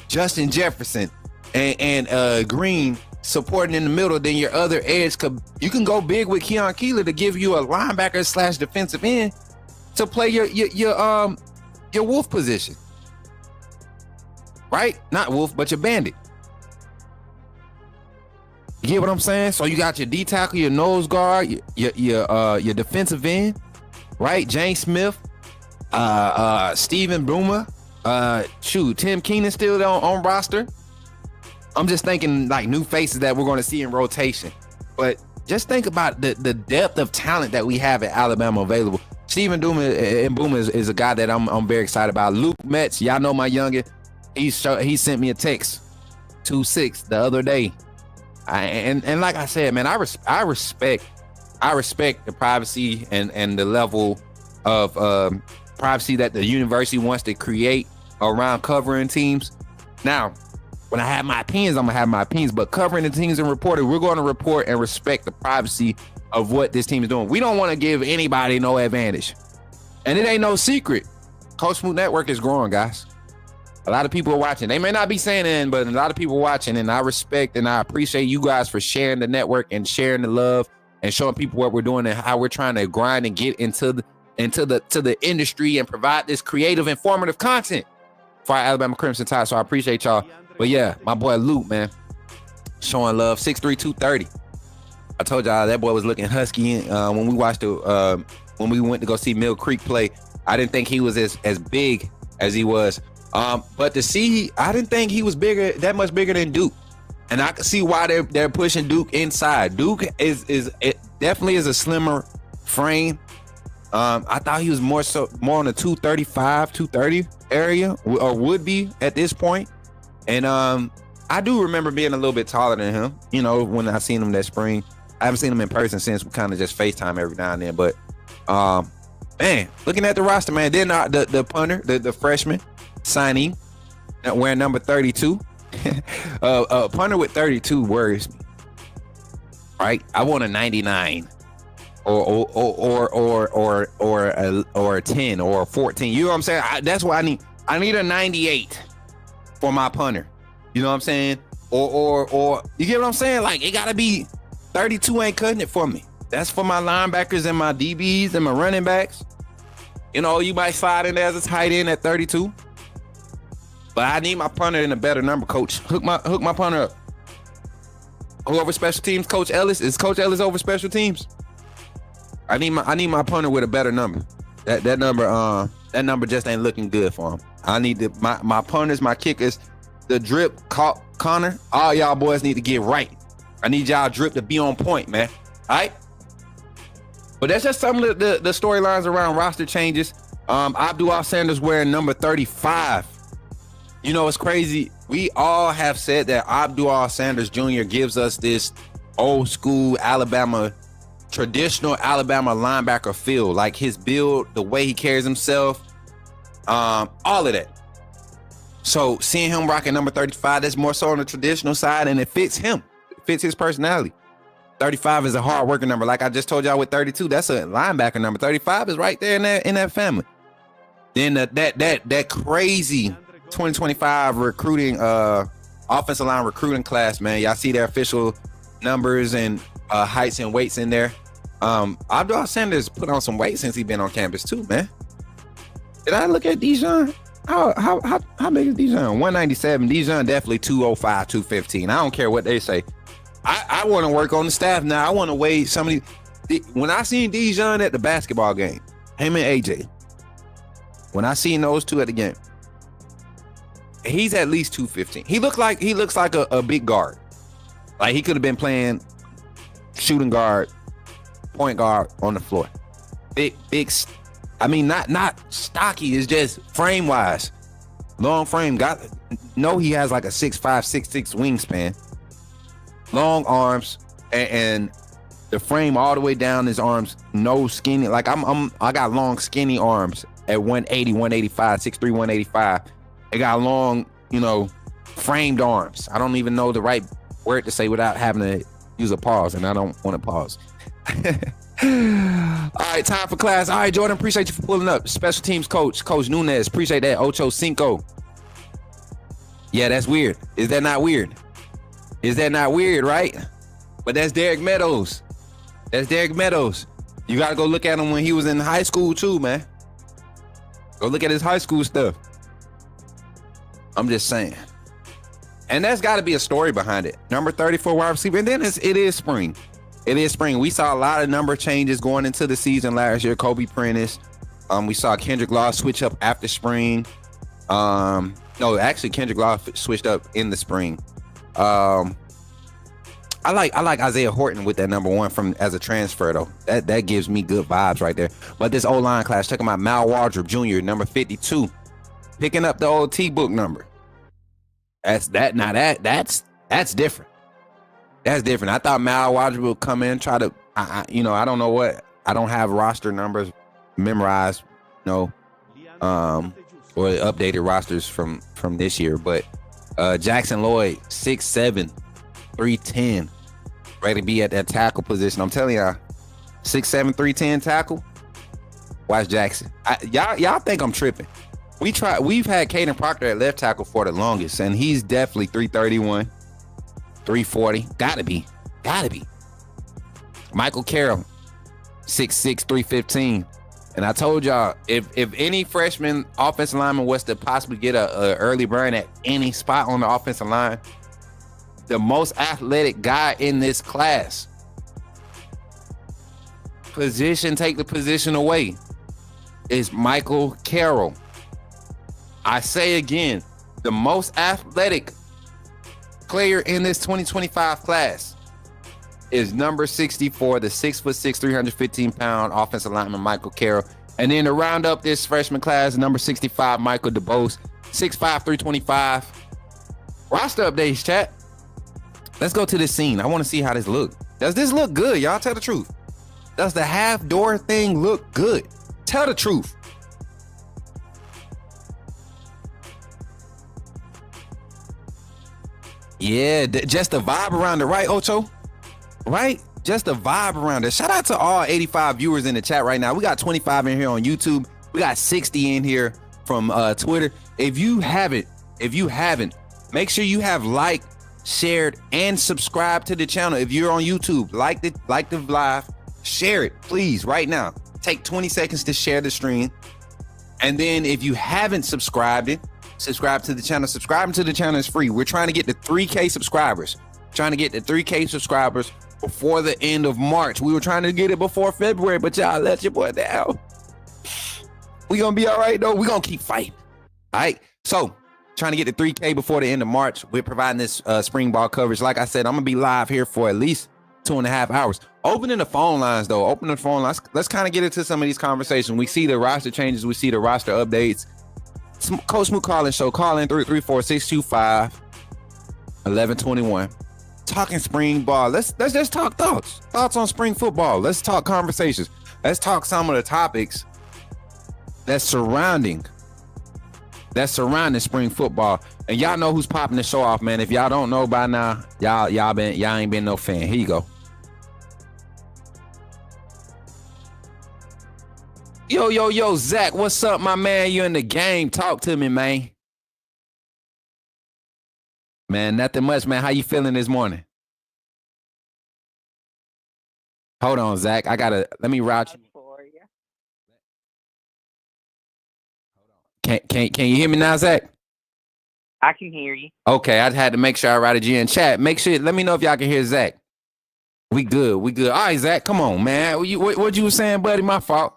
Justin Jefferson, and Green supporting in the middle. Then your other edge, you can go big with Keon Keeler to give you a linebacker / defensive end to play your wolf position. Right? Not wolf, but your bandit. You get what I'm saying? So you got your D tackle, your nose guard, your defensive end, right? James Smith, Steven Boomer, Tim Keenan still on roster. I'm just thinking like new faces that we're going to see in rotation. But just think about the depth of talent that we have at Alabama available. Steven Boomer is a guy that I'm very excited about. Luke Metz, y'all know my youngest. He sent me a text 2-6 the other day. And like I said, man, I respect the privacy and the level of privacy that the university wants to create around covering teams. Now, when I have my opinions, I'm gonna have my opinions, but covering the teams and reporting, we're going to report and respect the privacy of what this team is doing. We don't want to give anybody no advantage, and it ain't no secret. Coach Smook Network is growing, guys. A lot of people are watching. They may not be saying it, but a lot of people are watching, and I respect and I appreciate you guys for sharing the network and sharing the love and showing people what we're doing and how we're trying to grind and get into the industry and provide this creative, informative content for our Alabama Crimson Tide. So I appreciate y'all. But yeah, my boy Luke, man, showing love. 6'3", 230. I told y'all that boy was looking husky when we watched when we went to go see Mill Creek play. I didn't think he was as big as he was. But to see, I didn't think he was that much bigger than Duke. And I can see why they're pushing Duke inside. Duke it definitely is a slimmer frame. I thought he was more on the 235, 230 area, or would be at this point. And I do remember being a little bit taller than him, you know, when I seen him that spring. I haven't seen him in person since. We kind of just FaceTime every now and then. But man, looking at the roster, man, then the punter, the freshman signee, wearing number 32. A punter with 32 worries me. Right? I want a 99 or a 10 or a 14. You know what I'm saying? That's what I need. I need a 98 for my punter. You know what I'm saying? Or you get what I'm saying? Like, it gotta be 32 ain't cutting it for me. That's for my linebackers and my DBs and my running backs. You know, you might slide in there as a tight end at 32. But I need my punter in a better number, coach. Hook my punter up. Whoever special teams, Coach Ellis. Is Coach Ellis over special teams? I need my punter with a better number. That number just ain't looking good for him. I need my punters, my kickers, the drip, Connor. All y'all boys need to get right. I need y'all drip to be on point, man. All right. But that's just some of the storylines around roster changes. Abdul Sanders wearing number 35. You know, it's crazy. We all have said that Abdul Sanders Jr. gives us this old school Alabama, traditional Alabama linebacker feel. Like his build, the way he carries himself, all of that. So seeing him rocking number 35, that's more so on the traditional side, and it fits him. It fits his personality. 35 is a hard working number. Like I just told y'all with 32, that's a linebacker number. 35 is right there in that family. Then that crazy 2025 recruiting offensive line recruiting class, man. Y'all see their official numbers and heights and weights in there. Abdul Sanders put on some weight since he's been on campus too, man. Did I look at Dijon? How big is Dijon? 197. Dijon definitely 205, 215. I don't care what they say. I want to work on the staff now. I want to weigh somebody. When I seen Dijon at the basketball game, him and AJ, when I seen those two at the game, he's at least 215. He looks like a big guard. Like he could have been playing shooting guard, point guard on the floor. Big. I mean, not stocky. It's just frame wise, long frame. He has like a 6'5", 6'6" wingspan, long arms, and the frame all the way down his arms. No skinny. Like I got long skinny arms at 180, 185, 6'3", 185. It got long, framed arms. I don't even know the right word to say without having to use a pause, and I don't want to pause. All right, time for class. All right, Jordan, appreciate you for pulling up. Special teams coach Nunez, appreciate that. Ocho Cinco. Yeah, that's weird. Is that not weird? Right? But that's Derek Meadows. You got to go look at him when he was in high school too, man. Go look at his high school stuff. I'm just saying. And that's got to be a story behind it. Number 34 wide receiver. And then it is spring. We saw a lot of number changes going into the season last year. Kobe Prentice. We saw Kendrick Law switch up after spring. Kendrick Law switched up in the spring. I like Isaiah Horton with that number 1 as a transfer though. That gives me good vibes right there. But this O-line class, check him out. Mal Wardrop Jr., number 52, picking up the old T-book number. That's different. That's different. I thought Mal Wardrop would come in, try to, I don't know what. I don't have roster numbers memorized, or updated rosters from this year. But Jackson Lloyd, 6'7", 310, ready to be at that tackle position. I'm telling y'all, 6'7", 310 tackle. Watch Jackson. Y'all think I'm tripping. We've had Caden Proctor at left tackle for the longest, and he's definitely 331. 340, gotta be. Michael Carroll, 6'6", 315. And I told y'all, if any freshman offensive lineman was to possibly get a early burn at any spot on the offensive line, the most athletic guy in this class, take the position away, is Michael Carroll. I say again, the most athletic player in this 2025 class is number 64, the 6'6", 315-pound offensive lineman Michael Carroll. And then to round up this freshman class, number 65, Michael DeBose, 6'5", 325. Roster updates, chat. Let's go to this scene. I want to see how this look. Does this look good, y'all? Tell the truth. Does the half door thing look good? Tell the truth. Yeah, just the vibe around it, right, Ocho? Right? Just the vibe around it. Shout out to all 85 viewers in the chat right now. We got 25 in here on YouTube. We got 60 in here from Twitter. If you haven't, make sure you have liked, shared, and subscribed to the channel. If you're on YouTube, like the live, share it, please, right now. Take 20 seconds to share the stream. And then if you haven't subscribed subscribe to the channel. Subscribing to the channel is free. We're trying to get to 3K subscribers. Before the end of March. We were trying to get it before February, but y'all let your boy down. We gonna be all right though. We gonna keep fighting. All right. So trying to get to 3K before the end of March. We're providing this spring ball coverage. Like I said, I'm gonna be live here for at least 2.5 hours. Opening the phone lines though. Let's kind of get into some of these conversations. We see the roster changes. We see the roster updates. Coach Smook calling show. Call in 334-625-1121. Talking spring ball. Let's just talk thoughts on spring football. Let's talk conversations. Let's talk some of the topics that's surrounding spring football. And y'all know who's popping the show off, man. If y'all don't know by now, y'all ain't been no fan. Here you go. Yo, Zach, what's up, my man? You in the game? Talk to me, man. Man, nothing much, man. How you feeling this morning? Hold on, Zach. Let me route you. Can you hear me now, Zach? I can hear you. Okay, I had to make sure I routed you in chat. Let me know if y'all can hear Zach. We good. All right, Zach, come on, man. What you were saying, buddy? My fault.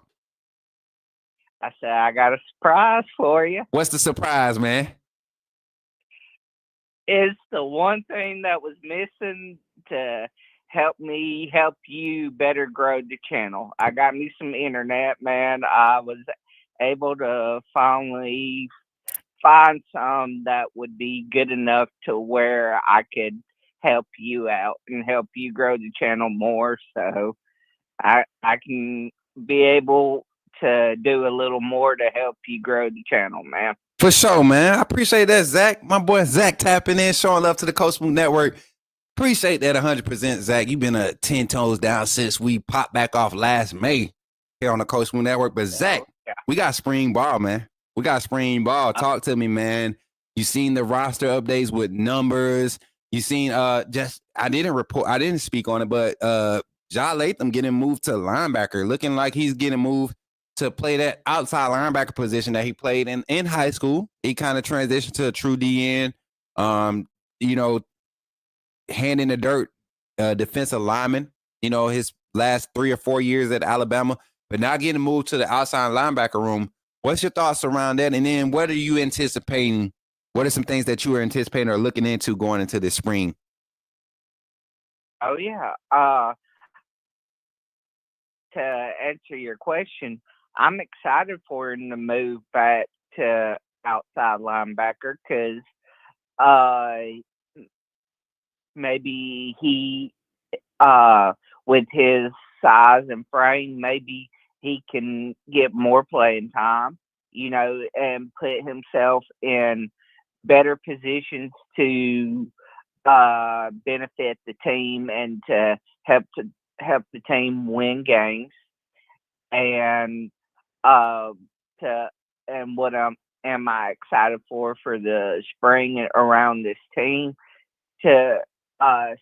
I said, I got a surprise for you. What's the surprise, man? It's the one thing that was missing to help you better grow the channel. I got me some internet, man. I was able to finally find some that would be good enough to where I could help you out and help you grow the channel more. So I can be able to do a little more to help you grow the channel, man. For sure, man. I appreciate that, Zach. My boy Zach tapping in, showing love to the Coach Smook Network. Appreciate that 100%, Zach. You've been 10 toes down since we popped back off last May here on the Coach Smook Network. But Zach, we got spring ball, man. We got spring ball. Talk to me, man. You seen the roster updates with numbers. You seen I didn't speak on it, but Ja Latham getting moved to linebacker, looking like he's getting moved to play that outside linebacker position that he played in high school. He kind of transitioned to a true DN, hand in the dirt, defensive lineman, his last 3 or 4 years at Alabama, but now getting moved to the outside linebacker room. What's your thoughts around that? And then what are you anticipating? What are some things that you are anticipating or looking into going into this spring? Oh, yeah. To answer your question, I'm excited for him to move back to outside linebacker because maybe he, with his size and frame, maybe he can get more playing time, and put himself in better positions to benefit the team and to help the team win games. And what am I excited for the spring around this team, to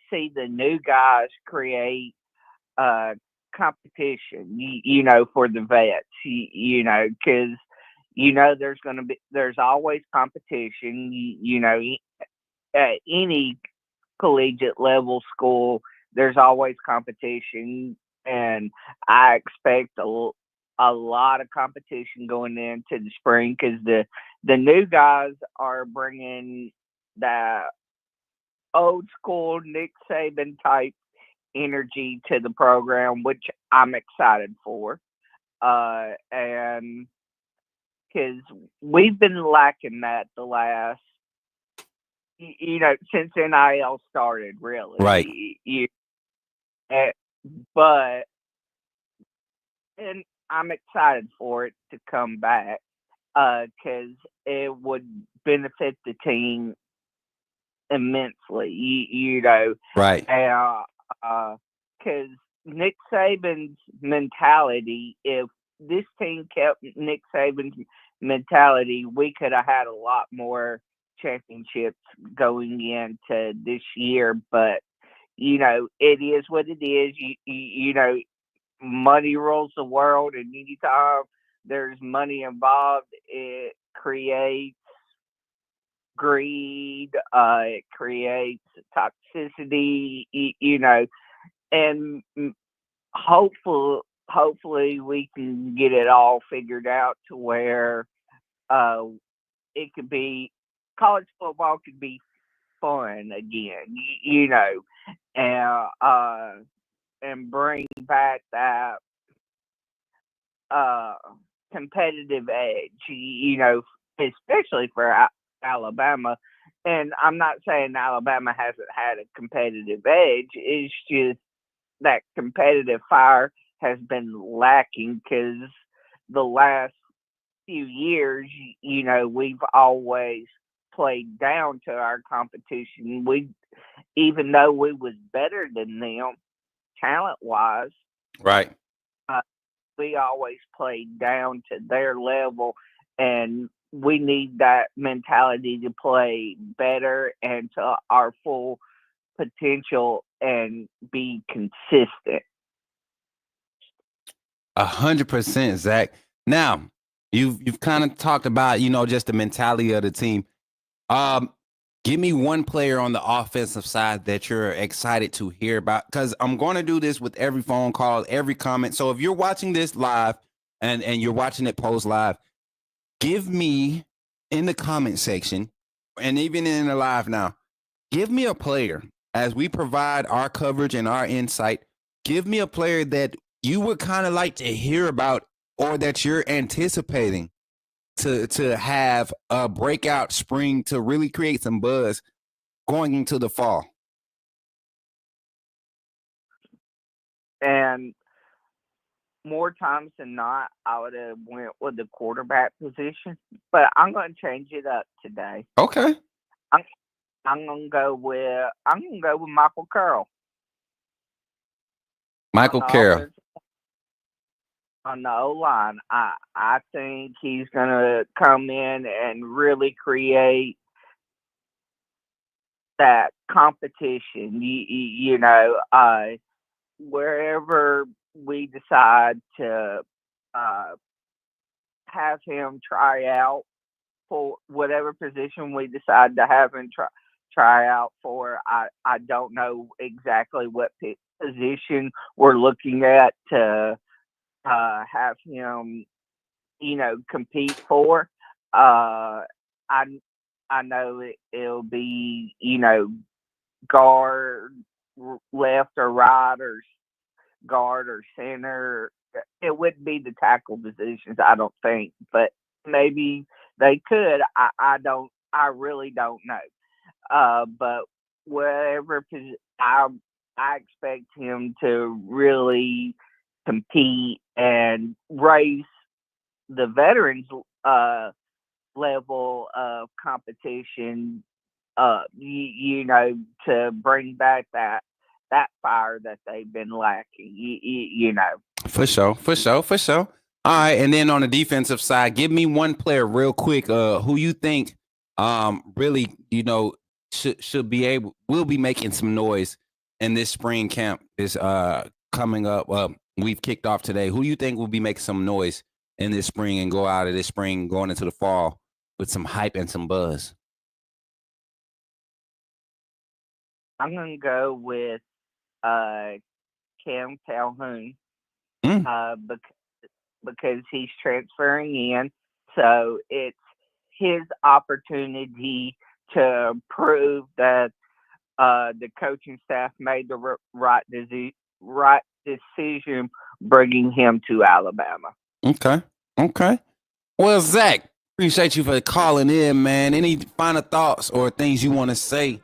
see the new guys create competition, for the vets, because there's always competition, at any collegiate level school, there's always competition, and I expect a lot of competition going into the spring because the new guys are bringing that old school Nick Saban type energy to the program, which I'm excited for. And because we've been lacking that the last, since NIL started, really. Right. But, and I'm excited for it to come back because it would benefit the team immensely, Right. Because Nick Saban's mentality, if this team kept Nick Saban's mentality, we could have had a lot more championships going into this year. But, it is what it is. Money rules the world, and anytime there's money involved, it creates greed, it creates toxicity, and hopefully we can get it all figured out to where it could be college football could be fun again, and bring back that competitive edge, especially for Alabama. And I'm not saying Alabama hasn't had a competitive edge. It's just that competitive fire has been lacking because the last few years, we've always played down to our competition. Even though we was better than them talent wise, Right. we always played down to their level, and we need that mentality to play better and to our full potential and be consistent. 100%, Zach. Now, you've kind of talked about, just the mentality of the team. Give me one player on the offensive side that you're excited to hear about, because I'm going to do this with every phone call, every comment. So if you're watching this live and you're watching it post live, give me in the comment section, and even in the live now, give me a player as we provide our coverage and our insight. Give me a player that you would kind of like to hear about, or that you're anticipating to have a breakout spring to really create some buzz going into the fall. And more times than not, I would have went with the quarterback position, but I'm going to change it up today. Okay. I'm going to go with Michael Carroll. Michael Carroll. On the O-line, I think he's going to come in and really create that competition. Wherever we decide to have him try out for whatever position we decide to have him try out for, I don't know exactly what position we're looking at to have him, compete for. I know it'll be, guard, left or right, or guard or center. It wouldn't be the tackle positions, I don't think, but maybe they could. I really don't know. But whatever position, I expect him to really compete and raise the veterans level of competition, to bring back that fire that they've been lacking, For sure. All right, and then on the defensive side, give me one player real quick who you think really, will be making some noise in this spring camp, this coming up. We've kicked off today. Who do you think will be making some noise in this spring and go out of this spring going into the fall with some hype and some buzz? I'm going to go with Cam Calhoun because he's transferring in. So it's his opportunity to prove that the coaching staff made the right decision bringing him to Alabama. Okay. Well, Zach, appreciate you for calling in, man. Any final thoughts or things you want to say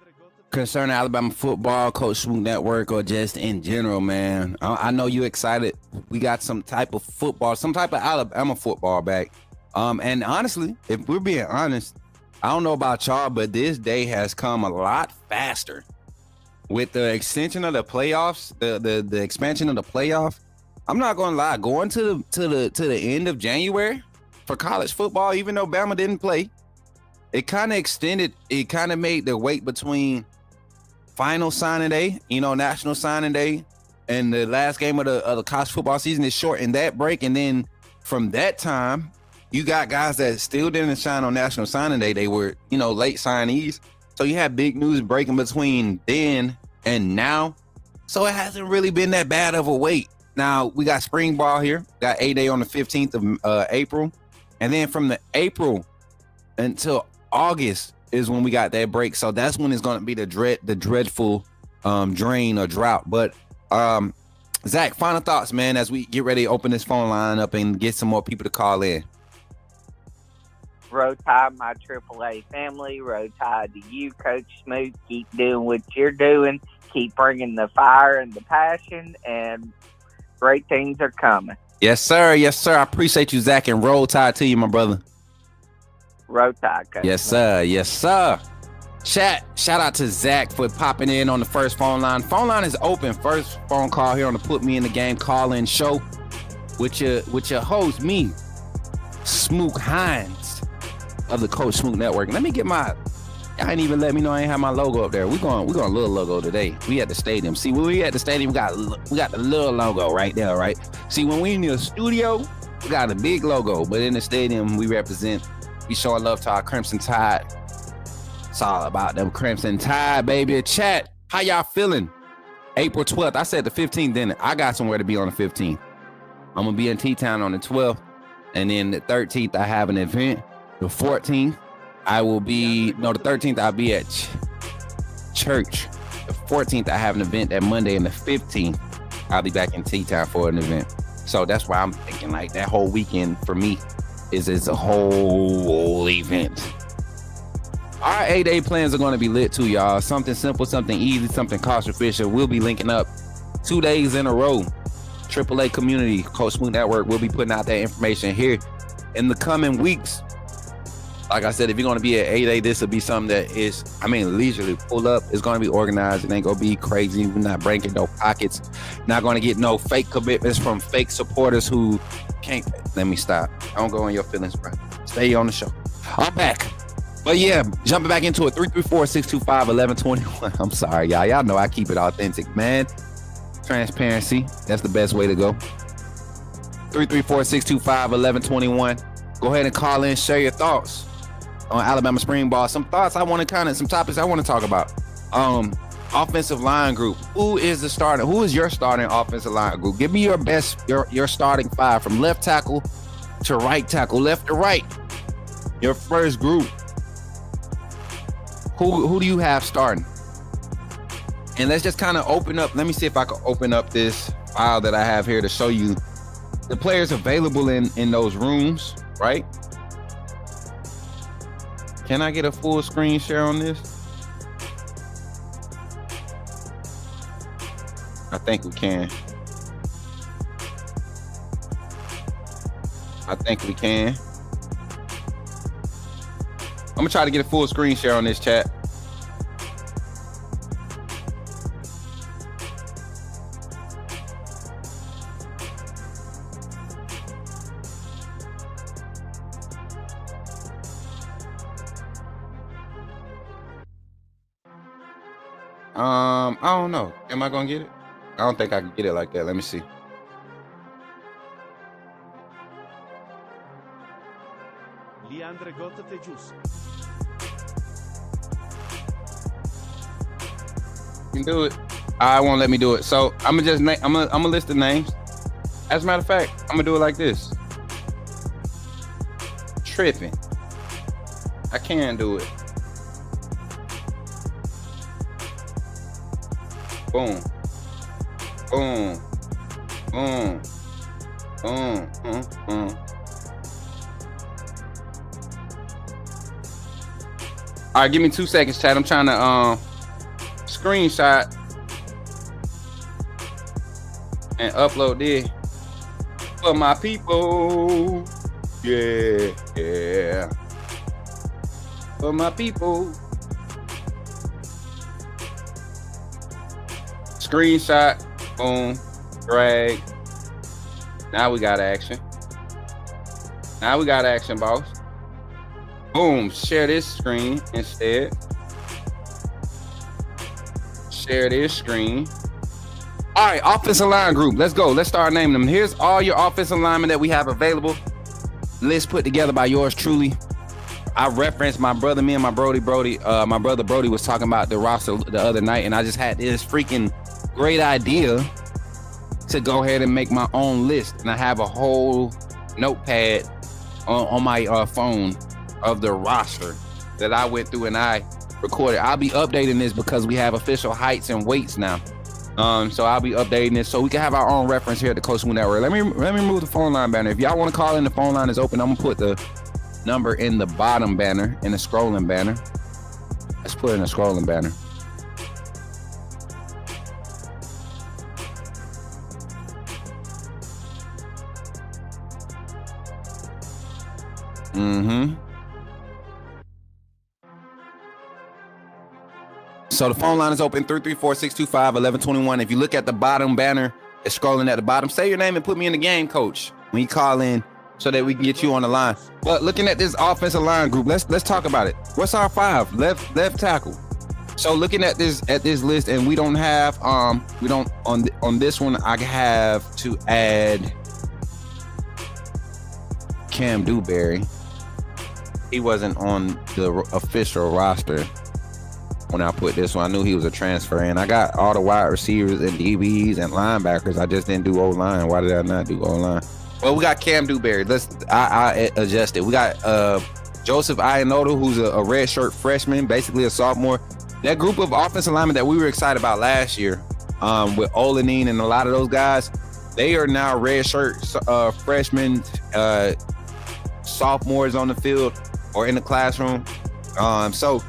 concerning Alabama football, Coach Smook Network, or just in general, man? I know you're excited. We got some type of football, some type of Alabama football back. And honestly, if we're being honest, I don't know about y'all, but this day has come a lot faster with the extension of the playoffs, the expansion of the playoff. I'm not gonna lie, going to the end of January for college football, even though Bama didn't play, it kind of extended. It kind of made the wait between final signing day, national signing day, and the last game of the college football season is shortened that break, and then from that time, you got guys that still didn't sign on national signing day. They were, late signees. So you had big news breaking between then and now. So it hasn't really been that bad of a wait. Now we got spring ball here. Got A-Day on the 15th of April. And then from the April until August is when we got that break. So that's when it's going to be the dreadful drain or drought. But Zach, final thoughts, man, as we get ready to open this phone line up and get some more people to call in. Road Tide, my AAA family. Road Tide to you, Coach Smook. Keep doing what you're doing. Keep bringing the fire and the passion, and great things are coming. Yes, sir. I appreciate you, Zach, and Roll Tide to you, my brother. Road Tide, Coach. Yes, sir. Shout out to Zach for popping in on the first phone line. Phone line is open. First phone call here on the Put Me in the Game call-in show with your host, me, Smook Hines of the Coach Smook Network. Let me get I ain't even let me know I ain't have my logo up there. We're going a little logo today. We at the stadium. See, when we at the stadium, we got the little logo right there, right? See, when we in the studio, we got a big logo, but in the stadium, we showing love to our Crimson Tide. It's all about them Crimson Tide, baby. Chat, how y'all feeling? April 12th. I said the 15th, didn't I? I got somewhere to be on the 15th. I'm going to be in T-Town on the 12th. And then the 13th, I have an event. The 14th, the 13th, I'll be at church. The 14th, I have an event that Monday. And the 15th, I'll be back in T-Town for an event. So that's why I'm thinking like that whole weekend for me is a whole event. Our 8-day plans are going to be lit too, y'all. Something simple, something easy, something cost efficient. We'll be linking up 2 days in a row. AAA community, Coach Smook Network, will be putting out that information here in the coming weeks. Like I said, if you're going to be at 8-day, this will be something that is, leisurely pull up. It's going to be organized. It ain't going to be crazy. We're not breaking no pockets. Not going to get no fake commitments from fake supporters who can't. Let me stop. I don't go on your feelings, bro. Stay on the show. I'm back. But yeah, jumping back into it, 334-625-1121. I'm sorry, y'all. Y'all know I keep it authentic, man. Transparency. That's the best way to go. 334-625-1121. Go ahead and call in, share your thoughts on Alabama spring ball. Some topics I want to talk about. Offensive line group. Who is your starting offensive line group? Give me your starting five from left tackle to right tackle, left to right. Your first group. Who do you have starting? And let's just kind of open up. Let me see if I can open up this file that I have here to show you the players available in those rooms, right? Can I get a full screen share on this? I think we can. I'm gonna try to get a full screen share on this, chat. I don't know. Am I gonna get it? don't think I can get it like that. Let me see. Leandre Gota Tejus. You can do it. I won't let me do it. So I'm gonna list the names. As a matter of fact, I'm gonna do it like this. Tripping. I can do it. Boom. Boom. Boom. Boom. Boom. Boom. All right, give me 2 seconds, chat. I'm trying to screenshot and upload this for my people. Yeah, yeah. For my people. Screenshot, boom, drag. Now we got action. Now we got action, boss. Boom, share this screen instead. Share this screen. All right, offensive line group. Let's go. Let's start naming them. Here's all your offensive linemen that we have available. List put together by yours truly. I referenced my brother, me and my brother Brody was talking about the roster the other night, and I just had this freaking great idea to go ahead and make my own list. And I have a whole notepad on my phone of the roster that I went through and I recorded. I'll be updating this because we have official heights and weights now. So I'll be updating this so we can have our own reference here at the Coach Smook Network. Let me remove the phone line banner. If y'all want to call in, the phone line is open. I'm gonna put the number in the bottom banner, in the scrolling banner. Let's put it in the scrolling banner. So the phone line is open, 334-625-1121. If you look at the bottom banner, it's scrolling at the bottom. Say your name and put me in the game, coach, when you call in so that we can get you on the line. But looking at this offensive line group, let's talk about it. What's our 5? Left tackle. So looking at this list, and we don't have on this one, I have to add Cam Dewberry. He wasn't on the official roster when I put this one. I knew he was a transfer, and I got all the wide receivers and DBs and linebackers. I just didn't do O-line. Why did I not do O-line? Well, we got Cam Dewberry. I adjusted. We got Joseph Ionoda, who's a redshirt freshman, basically a sophomore. That group of offensive linemen that we were excited about last year, with Olanine and a lot of those guys, they are now redshirt freshmen, sophomores on the field or in the classroom. So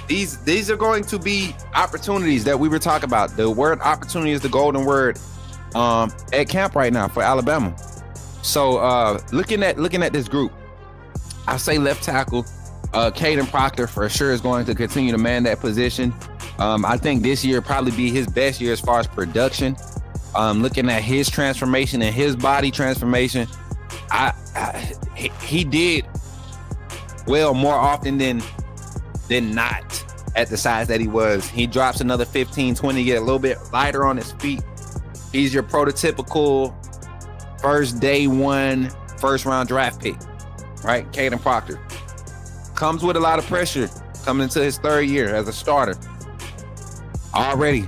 these are going to be opportunities that we were talking about. The word opportunity is the golden word at camp right now for Alabama. So looking at this group, I say left tackle, Caden Proctor for sure is going to continue to man that position. I think this year probably be his best year as far as production. Looking at his transformation and his body transformation, he did well more often than not at the size that he was. He drops another 15, 20, get a little bit lighter on his feet. He's your prototypical day one, first round draft pick, right? Caden Proctor comes with a lot of pressure coming into his third year as a starter already.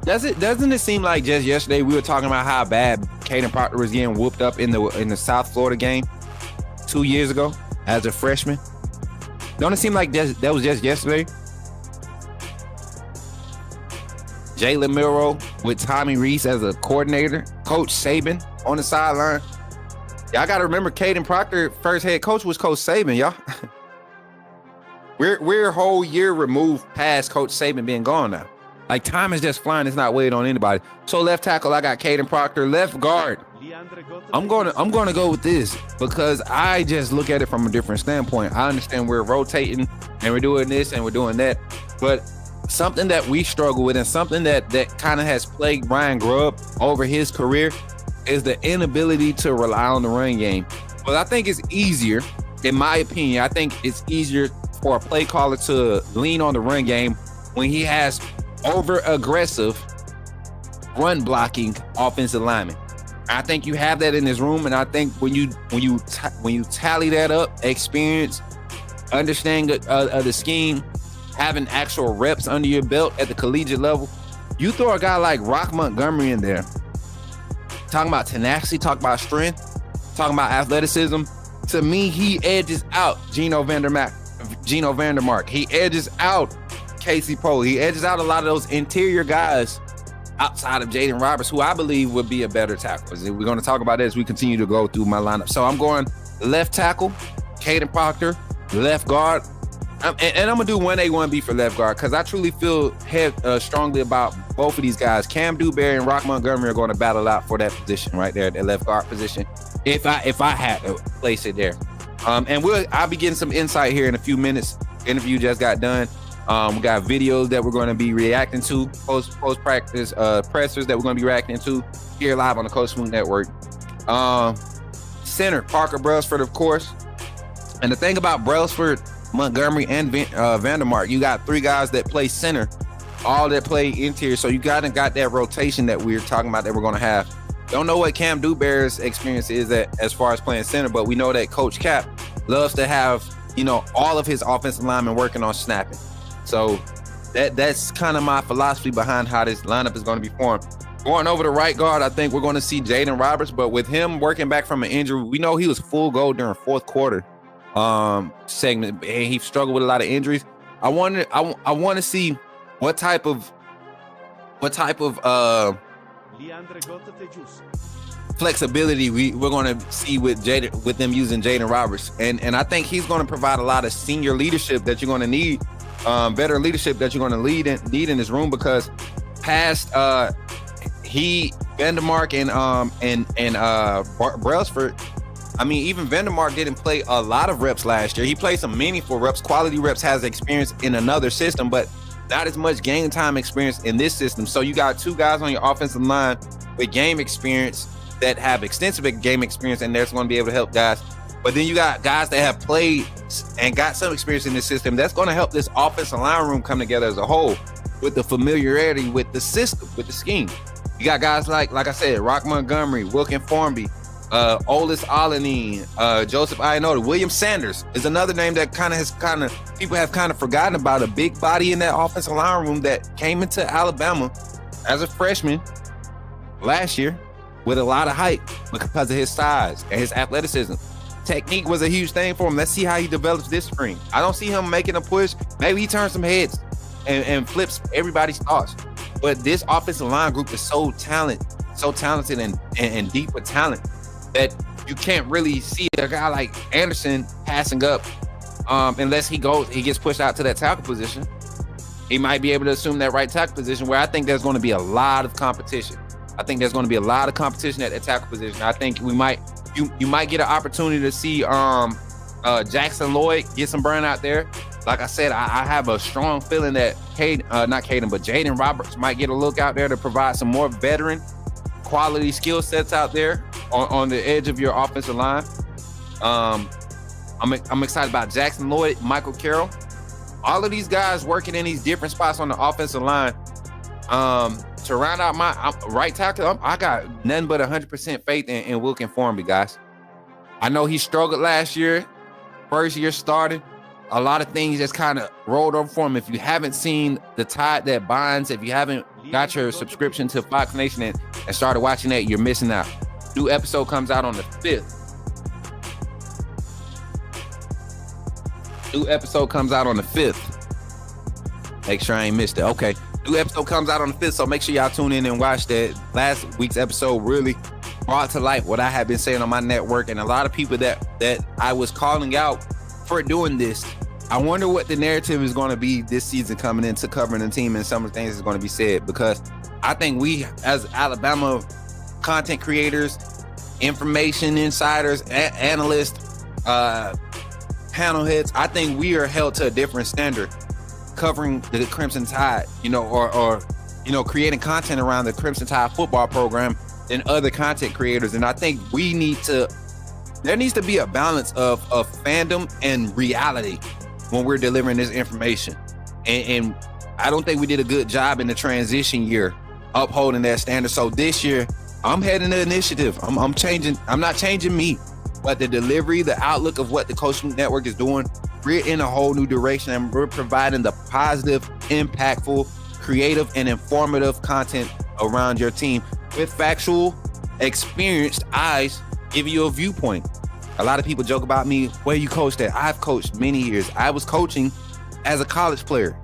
Doesn't it seem like just yesterday we were talking about how bad Caden Proctor was getting whooped up in the South Florida game 2 years ago as a freshman? Don't it seem like that was just yesterday? Jalen Milroe with Tommy Reese as a coordinator, Coach Saban on the sideline. Y'all got to remember, Caden Proctor, first head coach was Coach Saban, y'all. We're a whole year removed past Coach Saban being gone now. Like, time is just flying. It's not waiting on anybody. So left tackle, I got Caden Proctor. Left guard, I'm gonna go with this because I just look at it from a different standpoint. I understand we're rotating and we're doing this and we're doing that, but something that we struggle with and something that kind of has plagued Ryan Grubb over his career is the inability to rely on the run game. But I think it's easier, in my opinion, I think it's easier for a play caller to lean on the run game when he has over aggressive run blocking offensive lineman. I think you have that in this room, and I think when you tally that up, experience, understanding of the scheme, having actual reps under your belt at the collegiate level, you throw a guy like Rock Montgomery in there, talking about tenacity, talking about strength, talking about athleticism. To me, he edges out Gino Vandermark. He edges out Casey Poe. He edges out a lot of those interior guys outside of Jaden Roberts, who I believe would be a better tackle. We're going to talk about that as we continue to go through my lineup. So I'm going left tackle, Caden Proctor, left guard. And I'm going to do 1A, 1B for left guard because I truly feel strongly about both of these guys. Cam Dewberry and Rock Montgomery are going to battle out for that position right there, that left guard position, if I had to place it there. And I'll be getting some insight here in a few minutes. Interview just got done. We got videos that we're going to be reacting to, post-practice pressers that we're going to be reacting to here live on the Coach Smook Network. Center, Parker Brailsford, of course. And the thing about Brailsford, Montgomery, and Vandermark, you got three guys that play center, all that play interior. So you got that rotation that we're talking about that we're going to have. Don't know what Cam Dewberry's experience is as far as playing center, but we know that Coach Cap loves to have, all of his offensive linemen working on snapping. So that's kind of my philosophy behind how this lineup is going to be formed. Going over to right guard, I think we're going to see Jaden Roberts, but with him working back from an injury, we know he was full go during fourth quarter segment, and he struggled with a lot of injuries. I want to see what type of flexibility we're going to see with them using Jaden Roberts, and I think he's going to provide a lot of senior leadership that you're going to need. Better leadership that you're going to need in this room, because past Vandermark and Brailsford, I mean, even Vandermark didn't play a lot of reps last year. He played some meaningful reps, quality reps, has experience in another system, but not as much game time experience in this system. So you got two guys on your offensive line with game experience that have extensive game experience, and that's going to be able to help guys. But then you got guys that have played and got some experience in this system. That's going to help this offensive line room come together as a whole with the familiarity with the system, with the scheme. You got guys like I said, Rock Montgomery, Wilkin Formby, Olis Alanine, Joseph Ionota. William Sanders is another name that people have kind of forgotten about. A big body in that offensive line room that came into Alabama as a freshman last year with a lot of hype because of his size and his athleticism. Technique was a huge thing for him. Let's see how he develops this spring. I don't see him making a push. Maybe he turns some heads and flips everybody's thoughts. But this offensive line group is so talented and deep with talent that you can't really see a guy like Anderson passing up unless he gets pushed out to that tackle position. He might be able to assume that right tackle position, where I think there's going to be a lot of competition. I think there's going to be a lot of competition at that tackle position. I think you might get an opportunity to see Jackson Lloyd get some burn out there. Like I said, I have a strong feeling that Jaden Roberts might get a look out there to provide some more veteran quality skill sets out there on the edge of your offensive line. I'm excited about Jackson Lloyd, Michael Carroll, all of these guys working in these different spots on the offensive line. To round out my right tackle, I got nothing but 100% faith in Wilkin Formby, guys. I know he struggled last year, first year starting. A lot of things just kind of rolled over for him. If you haven't seen The Tide That Binds, if you haven't got your subscription to Fox Nation and started watching that, you're missing out. New episode comes out on the 5th. Make sure I ain't missed it. Okay. New episode comes out on the 5th, so make sure y'all tune in and watch that. Last week's episode really brought to light what I have been saying on my network, and a lot of people that I was calling out for doing this. I wonder what the narrative is going to be this season coming into covering the team, and some of the things that's going to be said, because I think we, as Alabama content creators, information insiders, analysts, panel heads, I think we are held to a different standard covering the Crimson Tide, or creating content around the Crimson Tide football program than other content creators. And I think there needs to be a balance of fandom and reality when we're delivering this information. And I don't think we did a good job in the transition year upholding that standard. So this year, I'm heading the initiative. I'm changing. I'm not changing me, but the delivery, the outlook of what the Coach Smook Network is doing, we're in a whole new direction, and we're providing the positive, impactful, creative, and informative content around your team with factual, experienced eyes, give you a viewpoint. A lot of people joke about me, where you coached at? I've coached many years. I was coaching as a college player.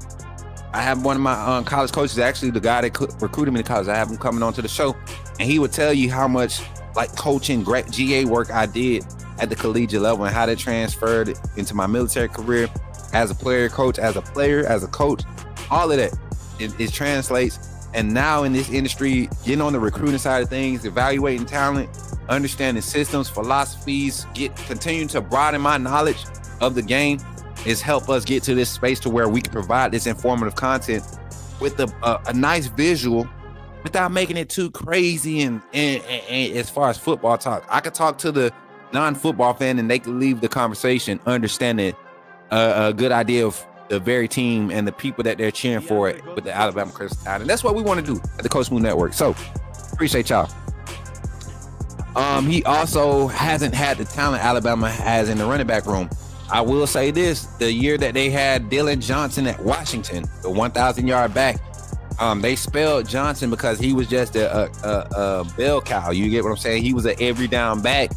I have one of my college coaches, actually the guy that recruited me to college. I have him coming on to the show, and he would tell you how much like coaching, great GA work I did at the collegiate level and how that transferred into my military career as a player, coach, as a player, as a coach. All of that, it translates. And now in this industry, getting on the recruiting side of things, evaluating talent, understanding systems, philosophies, continuing to broaden my knowledge of the game is help us get to this space to where we can provide this informative content with a nice visual without making it too crazy. And as far as football talk, I could talk to the non-football fan and they could leave the conversation understanding a good idea of the very team and the people that they're cheering for it with the Alabama Crimson Tide. And that's what we want to do at the Coach Smook Network. So appreciate y'all. He also hasn't had the talent Alabama has in the running back room. I will say this, the year that they had Dylan Johnson at Washington, the 1,000-yard back, they spelled Johnson because he was just a bell cow. You get what I'm saying? He was an every down back,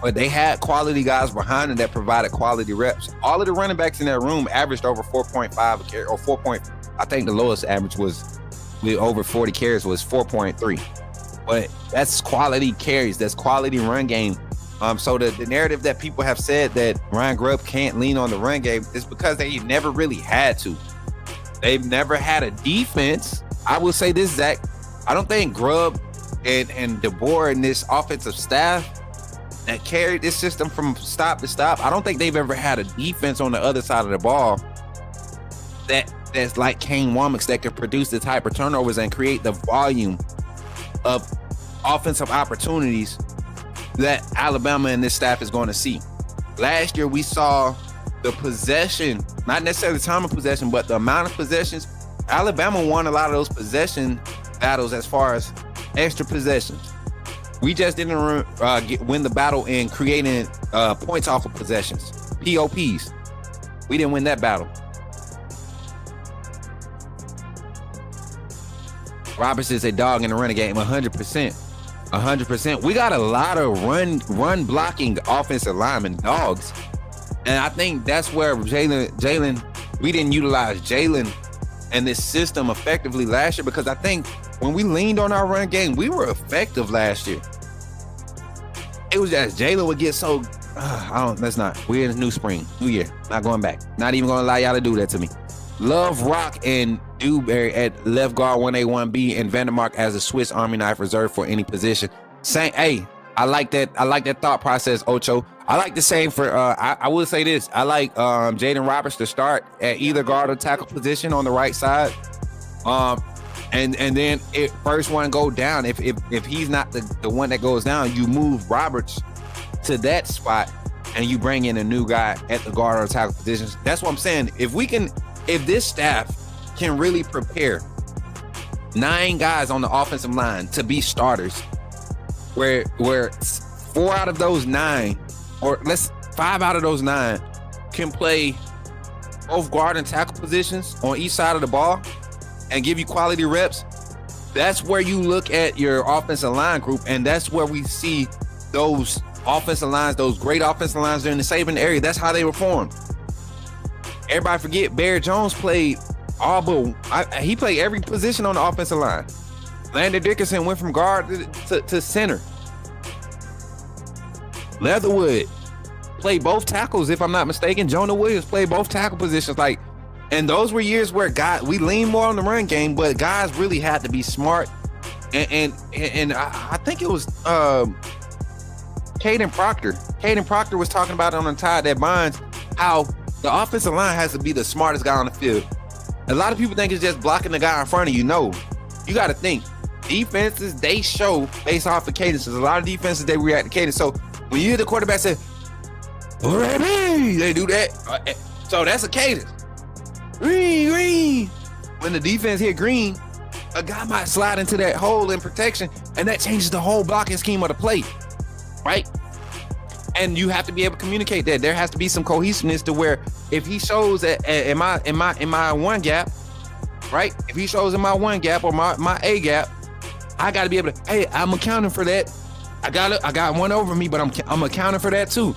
but they had quality guys behind him that provided quality reps. All of the running backs in that room averaged over 4.5 a carry, or 4. I think the lowest average was with over 40 carries was 4.3. But that's quality carries. That's quality run game. So the narrative that people have said that Ryan Grubb can't lean on the run game is because they never really had to. They've never had a defense. I will say this, Zach. I don't think Grubb and DeBoer and this offensive staff that carried this system from stop to stop, I don't think they've ever had a defense on the other side of the ball that's like Kane Womack's that could produce the type of turnovers and create the volume of offensive opportunities that Alabama and this staff is going to see. Last year, we saw the possession, not necessarily the time of possession, but the amount of possessions. Alabama won a lot of those possession battles as far as extra possessions. We just didn't win the battle in creating points off of possessions, POPs. We didn't win that battle. Roberts is a dog in the running game, 100%. 100%. We got a lot of run blocking offensive linemen, dogs. And I think that's where Jalen, we didn't utilize Jalen and this system effectively last year, because I think when we leaned on our run game, we were effective last year. It was just Jalen would get so, we're in a new spring, new year, not going back. Not even going to allow y'all to do that to me. Love Rock and Dewberry at left guard 1A, 1B, and Vandermark as a Swiss Army knife reserved for any position. Hey, I like that. I like that thought process, Ocho. I like the same for, I will say this. I like Jaden Roberts to start at either guard or tackle position on the right side. And then if first one go down, if he's not the one that goes down, you move Roberts to that spot and you bring in a new guy at the guard or tackle positions. That's what I'm saying. If this staff can really prepare 9 guys on the offensive line to be starters, where 4 out of those 9, or 5 out of those 9 can play both guard and tackle positions on each side of the ball and give you quality reps, that's where you look at your offensive line group, and that's where we see those offensive lines, those great offensive lines in the Saban area. That's how they were formed. Everybody forget Bear Jones played all but he played every position on the offensive line. Landon Dickerson went from guard to center. Leatherwood played both tackles, if I'm not mistaken. Jonah Williams played both tackle positions. And those were years where we leaned more on the run game, but guys really had to be smart. And I think it was Caden Proctor. Caden Proctor was talking about on the Tide That Binds how the offensive line has to be the smartest guy on the field. A lot of people think it's just blocking the guy in front of you. No, you got to think. Defenses, they show based off of cadences. A lot of defenses, they react to cadence. So when you hear the quarterback say, they do that. So that's a cadence. Green. When the defense hit green, a guy might slide into that hole in protection, and that changes the whole blocking scheme of the play, right? And you have to be able to communicate that. There has to be some cohesiveness to where if he shows in my one gap, right? If he shows in my one gap or my A gap, I got to be able to, hey, I'm accounting for that. I got one over me, but I'm accounting for that too.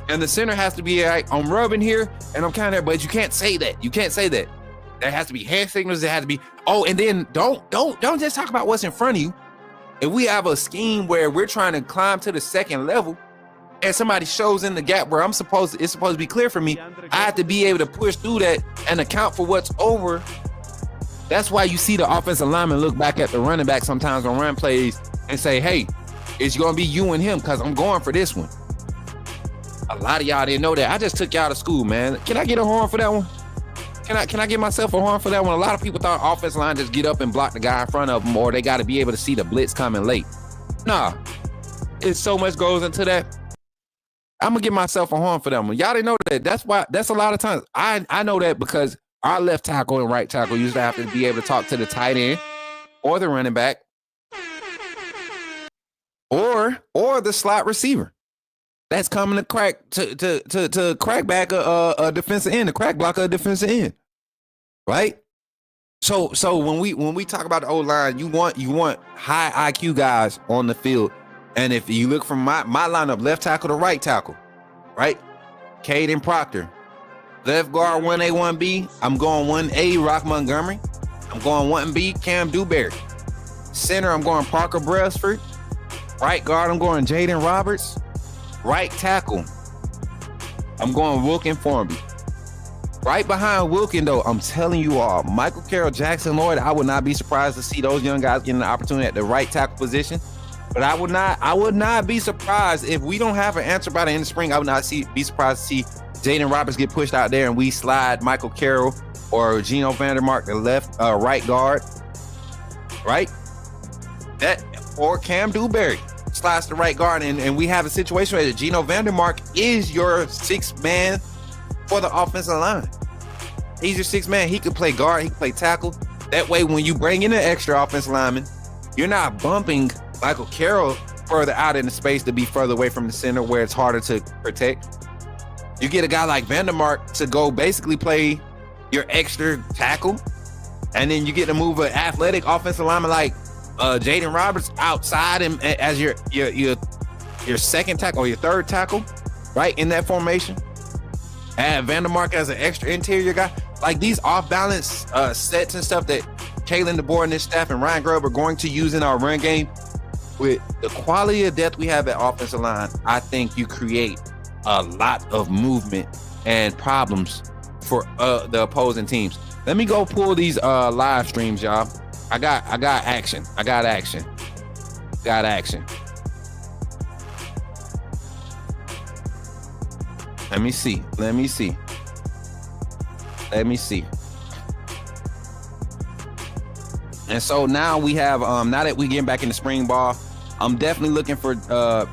And the center has to be like, I'm rubbing here and I'm counting, but you can't say that. You can't say that. There has to be hand signals. There has to be, and then don't just talk about what's in front of you. If we have a scheme where we're trying to climb to the second level and somebody shows in the gap where it's supposed to be clear for me, I have to be able to push through that and account for what's over. That's why you see the offensive lineman look back at the running back sometimes on run plays and say, hey, it's going to be you and him because I'm going for this one. A lot of y'all didn't know that. I just took y'all to school, man. Can I get a horn for that one? Can I get myself a horn for that one? A lot of people thought offensive line just get up and block the guy in front of them, or they got to be able to see the blitz coming late. Nah, it's so much goes into that. I'm going to give myself a horn for that one. Y'all didn't know that. That's a lot of times. I know that because our left tackle and right tackle usually have to be able to talk to the tight end or the running back or the slot receiver. That's coming to crack to crack back a defensive end, to crack block a defensive end, right? So when we talk about the O-line, you want high IQ guys on the field, and if you look from my lineup, left tackle to right tackle, right? Caden Proctor, left guard 1A 1B. I'm going 1A Rock Montgomery. I'm going 1B Cam Dewberry. Center, I'm going Parker Brailsford. Right guard, I'm going Jaden Roberts. Right tackle, I'm going Wilkin Formby. Right behind Wilkin, though, I'm telling you all, Michael Carroll, Jackson Lloyd, I would not be surprised to see those young guys getting an opportunity at the right tackle position. But I would not be surprised if we don't have an answer by the end of spring. I would not be surprised to see Jaden Roberts get pushed out there and we slide Michael Carroll or Geno Vandermark the right guard, right? That or Cam Dewberry slides to right guard, and we have a situation where Geno Vandermark is your sixth man for the offensive line. He's your sixth man. He could play guard, he could play tackle. That way, when you bring in an extra offensive lineman, you're not bumping Michael Carroll further out in the space to be further away from the center where it's harder to protect. You get a guy like Vandermark to go basically play your extra tackle, and then you get to move an athletic offensive lineman like Jaden Roberts outside and as your second tackle or your third tackle, right, in that formation. Add Vandermark as an extra interior guy. Like these off-balance sets and stuff that Kalen DeBoer and his staff and Ryan Grubb are going to use in our run game. With the quality of depth we have at offensive line, I think you create a lot of movement and problems for the opposing teams. Let me go pull these live streams, y'all. I got action. Got action. Let me see. And so now we have, now that we getting back in the spring ball, I'm definitely looking for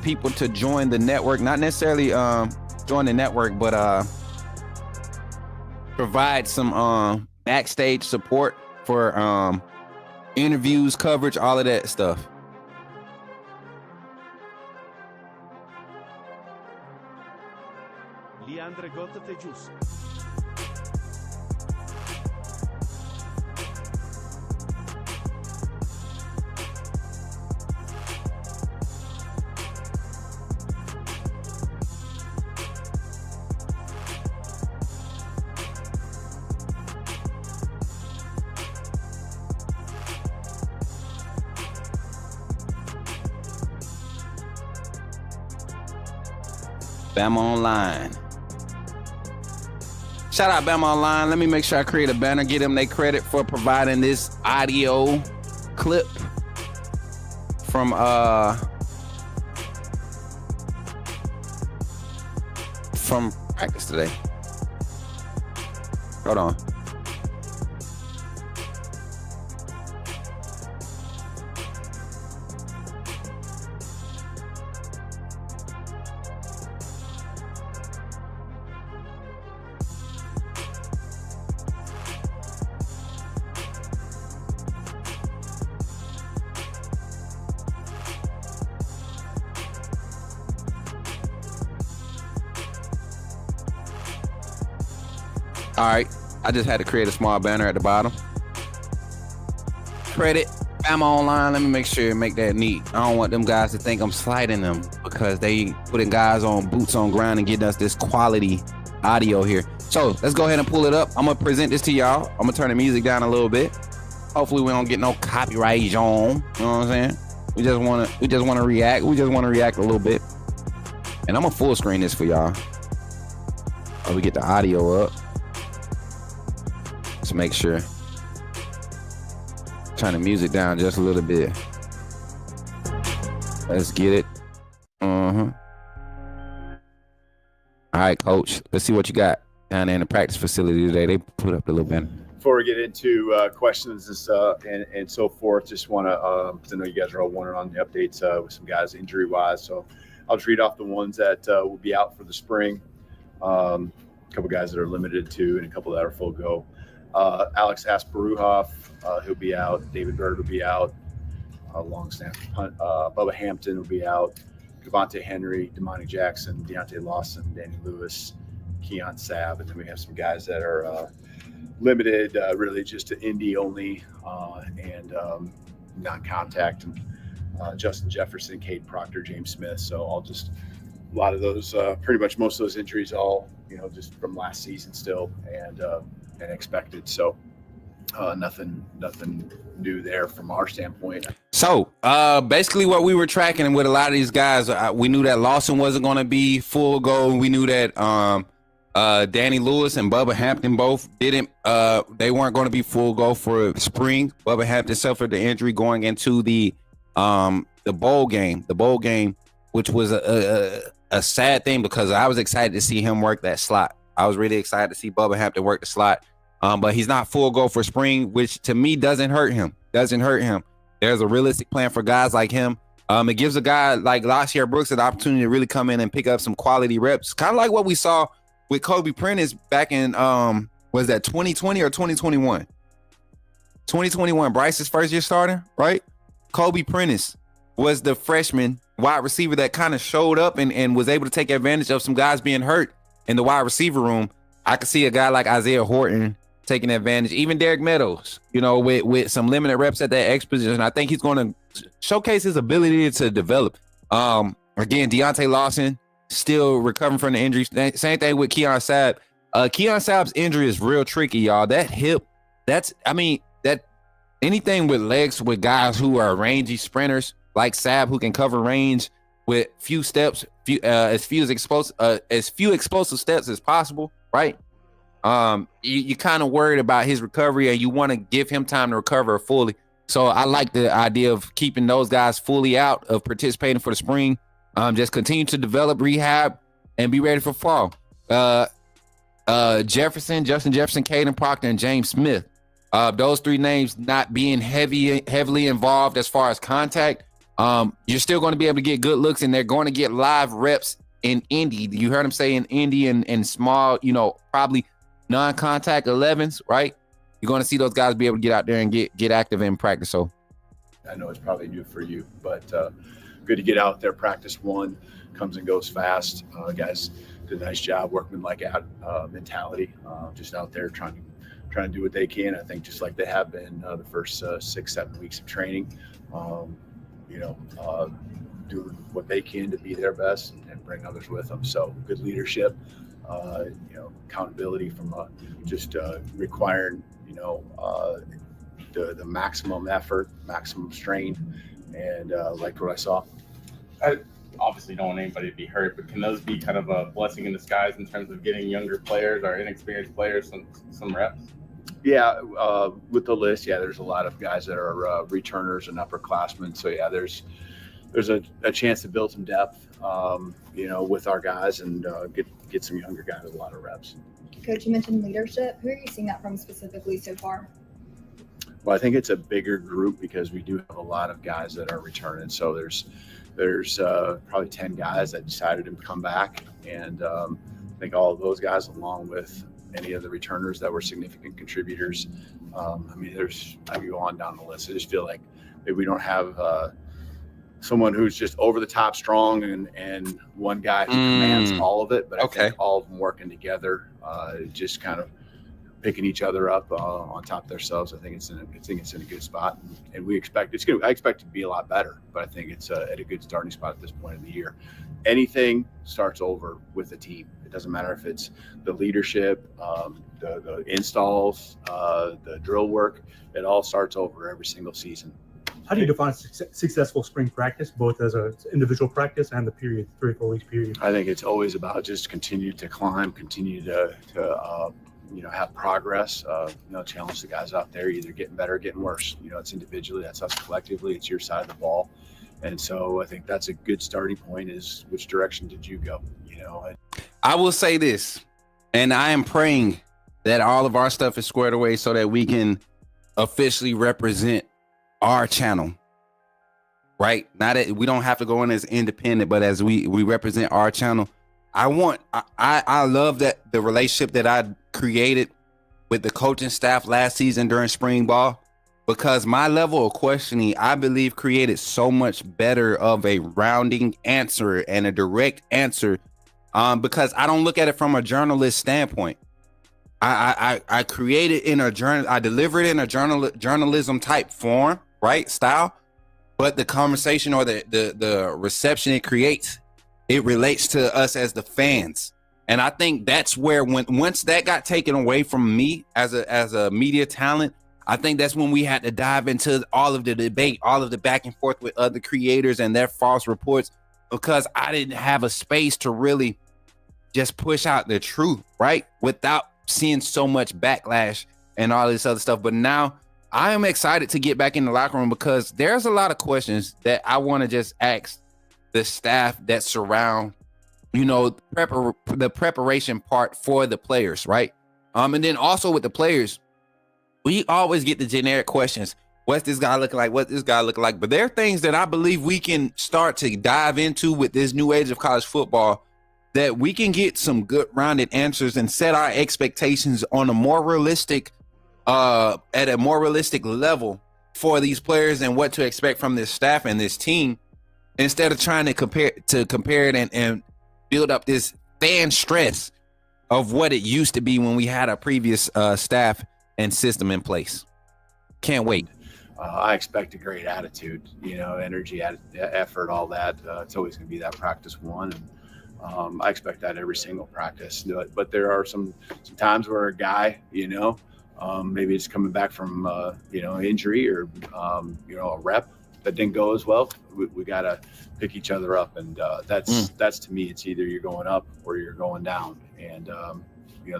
people to join the network. Not necessarily join the network, but provide some backstage support for interviews, coverage, all of that stuff. Leandre Gotte Giusto. Bama Online. Shout out Bama Online. Let me make sure I create a banner. Give them their credit for providing this audio clip from practice today. Hold on. All right. I just had to create a small banner at the bottom. Credit Bama Online. Let me make that neat. I don't want them guys to think I'm slighting them because they putting guys on boots on ground and getting us this quality audio here. So let's go ahead and pull it up. I'm gonna present this to y'all. I'm gonna turn the music down a little bit. Hopefully we don't get no copyright on. You know what I'm saying? We just wanna react. We just wanna react a little bit. And I'm gonna full screen this for y'all. Oh, we get the audio up. Let's make sure. Turn the music down just a little bit. Let's get it. All right, Coach. Let's see what you got down there in the practice facility today. They put up the little banner. Before we get into questions and so forth, just want to, because I know you guys are all wondering on the updates with some guys injury-wise. So I'll just read off the ones that will be out for the spring. A couple guys that are limited to, and a couple that are full go. Alex Asparuhoff, he'll be out. David Bird will be out. Long snap punt. Bubba Hampton will be out. Devontae Henry, Damani Jackson, Deontay Lawson, Danny Lewis, Keon Sabb, and then we have some guys that are limited, really just to Indy only and non-contact. And Justin Jefferson, Cade Proctor, James Smith. So a lot of those, pretty much most of those injuries, all just from last season still and expected. So nothing new there from our standpoint. So basically what we were tracking with a lot of these guys, we knew that Lawson wasn't going to be full go. We knew that Danny Lewis and Bubba Hampton both didn't. They weren't going to be full go for spring. Bubba Hampton suffered the injury going into the bowl game. The bowl game, which was a sad thing because I was excited to see him work that slot. I was really excited to see Bubba Hampton work the slot. But he's not full go for spring, which to me doesn't hurt him. There's a realistic plan for guys like him. It gives a guy like Lashier Brooks an opportunity to really come in and pick up some quality reps. Kind of like what we saw with Kobe Prentice back in, was that 2020 or 2021? 2021, Bryce's first year starting, right? Kobe Prentice was the freshman wide receiver that kind of showed up and was able to take advantage of some guys being hurt in the wide receiver room. I could see a guy like Isaiah Horton taking advantage, even Derek Meadows, with some limited reps at that X position. I think he's going to showcase his ability to develop. Again, Deontay Lawson still recovering from the injury. Same thing with Keon Sabb. Keon Sabb's injury is real tricky, y'all. That hip, that anything with legs with guys who are rangy sprinters like Sabb who can cover range with few steps, as few explosive steps as possible, right? You kind of worried about his recovery and you want to give him time to recover fully. So I like the idea of keeping those guys fully out of participating for the spring. Just continue to develop, rehab, and be ready for fall. Justin Jefferson, Caden Proctor, and James Smith. Those three names not being heavily involved as far as contact. You're still going to be able to get good looks, and they're going to get live reps in Indy. You heard him say in Indy and small, probably non-contact 11s, right? You're going to see those guys be able to get out there and get active in practice. So I know it's probably new for you, but good to get out there. Practice one comes and goes fast. Guys did a nice job, workman-like mentality, just out there trying to do what they can. I think just like they have been the first 6-7 weeks of training, doing what they can to be their best and bring others with them. So good leadership, accountability from just requiring, the maximum effort, maximum strain, and liked what I saw. I obviously don't want anybody to be hurt, but can those be kind of a blessing in disguise in terms of getting younger players or inexperienced players some reps? Yeah, with the list, there's a lot of guys that are returners and upperclassmen. So there's a chance to build some depth, with our guys and get some younger guys a lot of reps. Coach, you mentioned leadership. Who are you seeing that from specifically so far? Well, I think it's a bigger group because we do have a lot of guys that are returning. So there's probably 10 guys that decided to come back, and I think all of those guys, along with any of the returners that were significant contributors. I go on down the list. I just feel like maybe we don't have someone who's just over the top strong and one guy who commands all of it, but I think all of them working together just kind of picking each other up on top of themselves. I think it's in a good spot, and I expect it to be a lot better. But I think it's at a good starting spot at this point of the year. Anything starts over with the team. It doesn't matter if it's the leadership, the installs, the drill work. It all starts over every single season. How do you define successful spring practice, both as an individual practice and the period, 3 or 4 weeks period? I think it's always about just continue to climb, continue to have progress. Challenge the guys out there, either getting better or getting worse. It's individually, that's us collectively, it's your side of the ball. And so I think that's a good starting point, is which direction did you go? I will say this, and I am praying that all of our stuff is squared away so that we can officially represent our channel, right? Not that we don't have to go in as independent, but as we represent our channel. I love that the relationship that I created with the coaching staff last season during spring ball, because my level of questioning, I believe, created so much better of a rounding answer and a direct answer, because I don't look at it from a journalist standpoint. I created in a journal, I delivered in a journalism type form, right, style, but the conversation or the reception it creates, it relates to us as the fans. And I think that's where once that got taken away from me as a media talent, I think that's when we had to dive into all of the debate, all of the back and forth with other creators and their false reports, because I didn't have a space to really just push out the truth, right, without seeing so much backlash and all this other stuff. But now I am excited to get back in the locker room, because there's a lot of questions that I want to just ask the staff that surround, the preparation part for the players, right? And then also with the players, we always get the generic questions. What's this guy looking like? What's this guy looking like? But there are things that I believe we can start to dive into with this new age of college football, that we can get some good rounded answers and set our expectations on a more realistic, at a more realistic level for these players and what to expect from this staff and this team, instead of trying to compare it and build up this fan stress of what it used to be when we had a previous staff and system in place. Can't wait. I expect a great attitude, energy, effort, all that. It's always going to be that practice one. And I expect that every single practice. But there are some times where a guy, maybe it's coming back from, injury or, a rep that didn't go as well. We got to pick each other up. And that's to me, it's either you're going up or you're going down. And,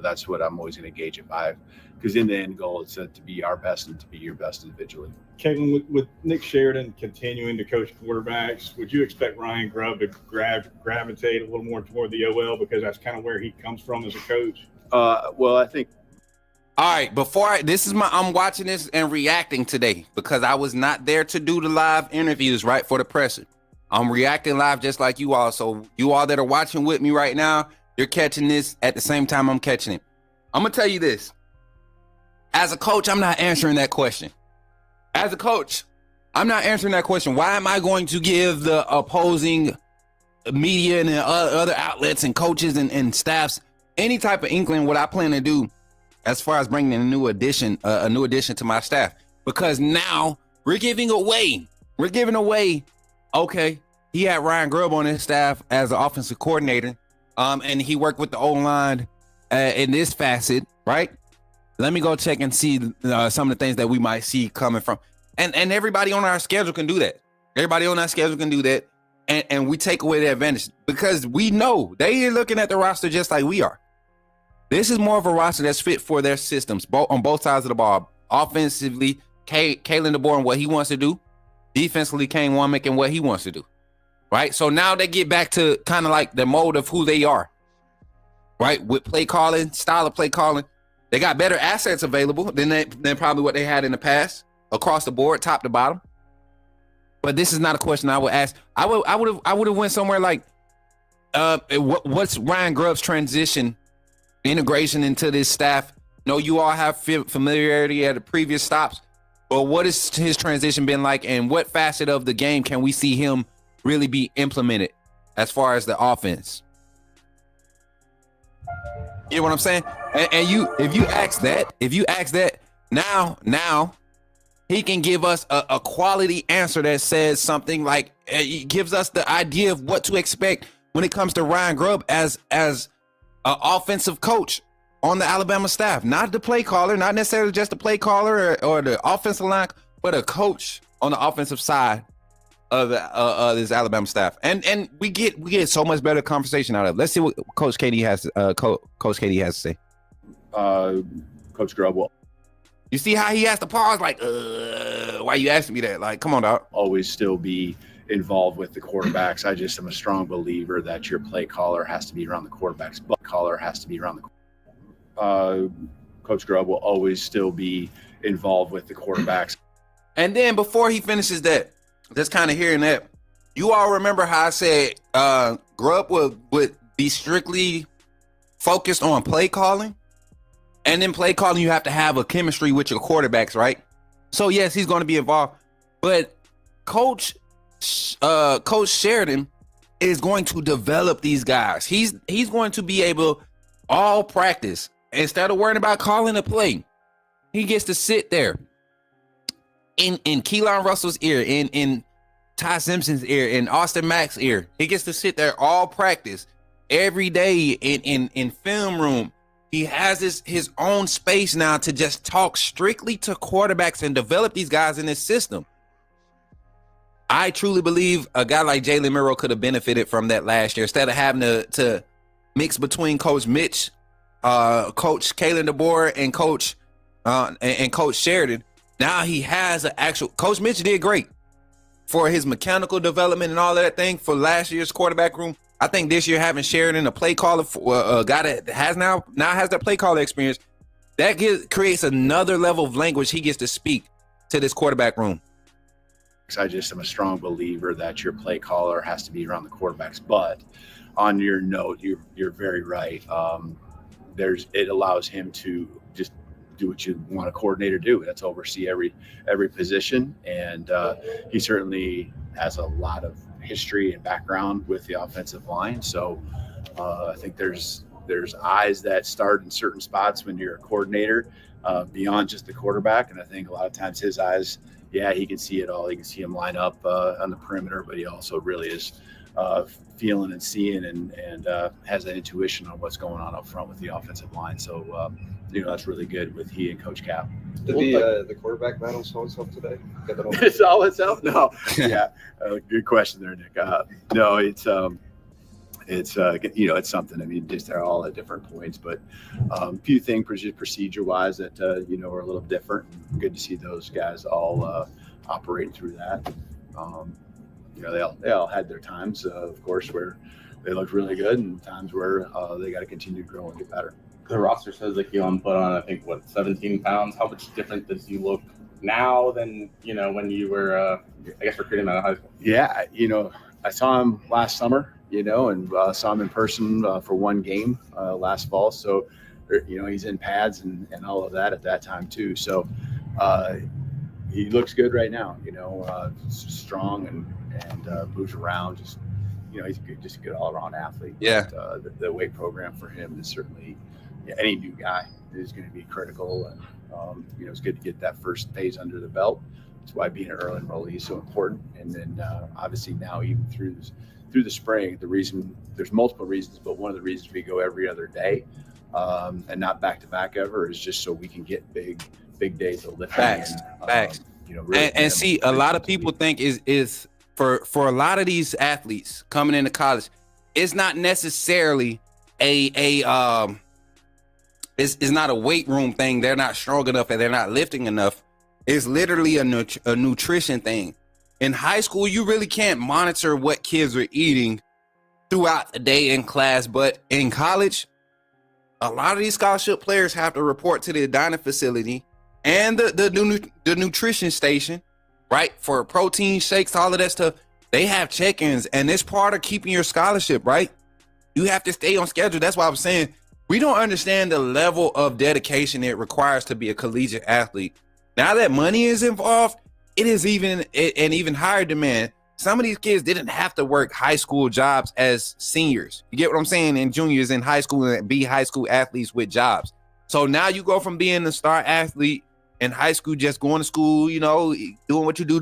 that's what I'm always going to gauge it by, because in the end goal, it's to be our best and to be your best individually. Kevin, with Nick Sheridan continuing to coach quarterbacks, would you expect Ryan Grubb to gravitate a little more toward the OL, because that's kind of where he comes from as a coach? Well, I think. All right, I'm watching this and reacting today, because I was not there to do the live interviews, right, for the presser. I'm reacting live just like you all. So you all that are watching with me right now, you're catching this at the same time I'm catching it. I'm going to tell you this. As a coach, I'm not answering that question. As a coach, I'm not answering that question. Why am I going to give the opposing media and other outlets and coaches and staffs any type of inkling what I plan to do as far as bringing in a new addition to my staff? Because now we're giving away, okay, he had Ryan Grubb on his staff as an offensive coordinator, and he worked with the O-line in this facet, right? Let me go check and see some of the things that we might see coming from. And everybody on our schedule can do that. Everybody on our schedule can do that. And we take away the advantage, because we know they are looking at the roster just like we are. This is more of a roster that's fit for their systems, on both sides of the ball. Offensively, Kalen DeBoer and what he wants to do. Defensively, Kane Womack and what he wants to do. Right? So now they get back to kind of like the mode of who they are. Right? With play calling, style of play calling. They got better assets available than probably what they had in the past, across the board, top to bottom. But this is not a question I would ask. I would have went somewhere like, what's Ryan Grubb's integration into this staff? No, you all have familiarity at the previous stops, but what has his transition been like, and what facet of the game can we see him really be implemented as far as the offense? You know what I'm saying? And if you ask that, now he can give us a quality answer that says something like, it gives us the idea of what to expect when it comes to Ryan Grubb as an offensive coach on the Alabama staff. Not the play caller, not necessarily just the play caller or the offensive line, but a coach on the offensive side of this Alabama staff. And we get so much better conversation out of it. Let's see what Coach KD has to say. Coach Grubb will You see how he has to pause, like, why you asking me that? Like, come on, dog. always still be involved with the quarterbacks. I just am a strong believer that your play caller has to be around the quarterbacks. But caller has to be around the Coach Grubb will always still be involved with the quarterbacks. And then before he finishes that, just kind of hearing that, you all remember how I said Grubb would be strictly focused on play calling? And then play calling, you have to have a chemistry with your quarterbacks, right? So yes, he's going to be involved, but Coach Sheridan is going to develop these guys. He's going to be able all practice instead of worrying about calling a play. He gets to sit there in Keelan Russell's ear, in Ty Simpson's ear, in Austin Mack's ear. He gets to sit there all practice every day in film room. He has his own space now to just talk strictly to quarterbacks and develop these guys in his system. I truly believe a guy like Jalen Milroe could have benefited from that last year instead of having to mix between Coach Mitch, Coach Kalen DeBoer, and Coach Sheridan. Now he has an actual Coach Mitch did great for his mechanical development and all that thing for last year's quarterback room. I think this year having Sheridan, a play caller, a guy that has now has that play caller experience, that creates another level of language he gets to speak to this quarterback room. I just am a strong believer that your play caller has to be around the quarterbacks. But on your note, you're very right. It allows him to just do what you want a coordinator to do. That's oversee every position, and he certainly has a lot of history and background with the offensive line. So I think there's eyes that start in certain spots when you're a coordinator beyond just the quarterback. And I think a lot of times his eyes, yeah, he can see it all. He can see him line up on the perimeter, but he also really is feeling and seeing and has that intuition on what's going on up front with the offensive line. So, that's really good with he and Coach Cap. Did the quarterback battle solve itself today? It solve itself? No. Yeah. Good question there, Nick. No, it's something. I mean, just they're all at different points, but a few things procedure-wise that are a little different. Good to see those guys all operating through that. They all had their times, of course, where they looked really good, and times where they got to continue to grow and get better. The roster says that Keelan put on, I think, 17 pounds. How much different does he look now than when you were, recruiting him out of high school? Yeah, I saw him last summer, and saw him in person for one game last fall. So, he's in pads and all of that at that time too. So he looks good right now, strong and moves around. He's just a good all-around athlete. Yeah. But, the weight program for him is certainly any new guy is going to be critical. And, it's good to get that first phase under the belt. That's why being an early enrollee is so important. And then obviously now even through the spring, there's multiple reasons, but one of the reasons we go every other day and not back-to-back ever is just so we can get big days of lifting. Facts. Really and see, a lot of people think is for a lot of these athletes coming into college, it's not necessarily it's not a weight room thing. They're not strong enough and they're not lifting enough. It's literally a nutrition thing. In high school, you really can't monitor what kids are eating throughout the day in class, but in college, a lot of these scholarship players have to report to the dining facility and the nutrition station, right? For protein shakes, all of that stuff. They have check-ins, and it's part of keeping your scholarship, right? You have to stay on schedule. That's why I'm saying we don't understand the level of dedication it requires to be a collegiate athlete. Now that money is involved, it is even an even higher demand some of these kids didn't have to work high school jobs as seniors. You get what I'm saying? And juniors in high school and be high school athletes with jobs. So now you go from being a star athlete in high school, just going to school, you know, doing what you do.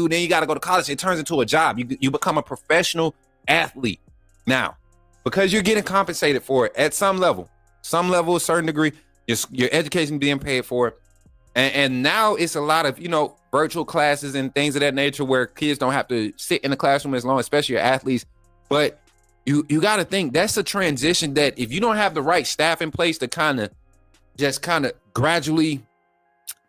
Then you got to go to college. It turns into a job. You become a professional athlete. Now, because you're getting compensated for it at some level, a certain degree, your education being paid for. And now it's a lot of, you know, virtual classes and things of that nature where kids don't have to sit in the classroom as long, especially your athletes. But you got to think that's a transition that if you don't have the right staff in place to kind of gradually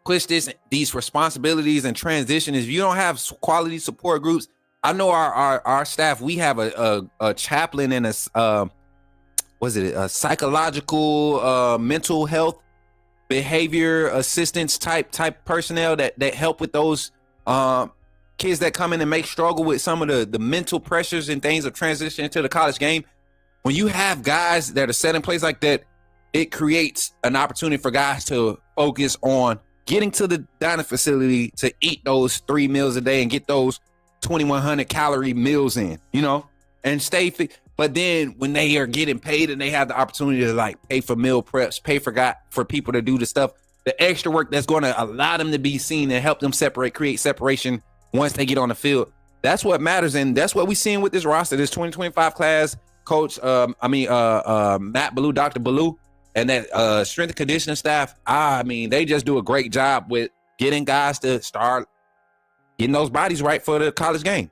push these responsibilities and transition, if you don't have quality support groups. I know our staff, we have a chaplain and a psychological mental health behavior assistance type personnel that help with those kids that come in and make struggle with some of the mental pressures and things of transition into the college game. When you have guys that are set in place like that, it creates an opportunity for guys to focus on getting to the dining facility to eat those 3 meals a day and get those 2,100 calorie meals in, you know, and stay fit. But then when they are getting paid and they have the opportunity to like pay for meal preps, pay for people to do the stuff, the extra work that's going to allow them to be seen and help them create separation once they get on the field. That's what matters. And that's what we're seeing with this roster, this 2025 class. Coach, Matt Ballou, Dr. Ballou, and that strength and conditioning staff. I mean, they just do a great job with getting guys to start getting those bodies right for the college game.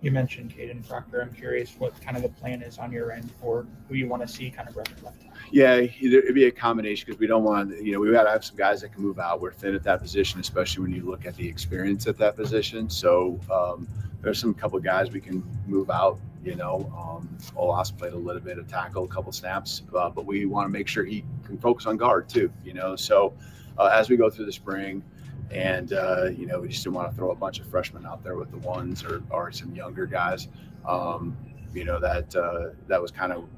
You mentioned Caden Proctor. I'm curious what kind of the plan is on your end for who you want to see kind of rep at left tackle. Yeah, it'd be a combination because we don't want, we got to have some guys that can move out. We're thin at that position, especially when you look at the experience at that position. So there's some couple of guys we can move out. Olas played a little bit of tackle, a couple snaps, but we want to make sure he can focus on guard too. So as we go through the spring. And, we just didn't want to throw a bunch of freshmen out there with the ones or some younger guys. That was kind of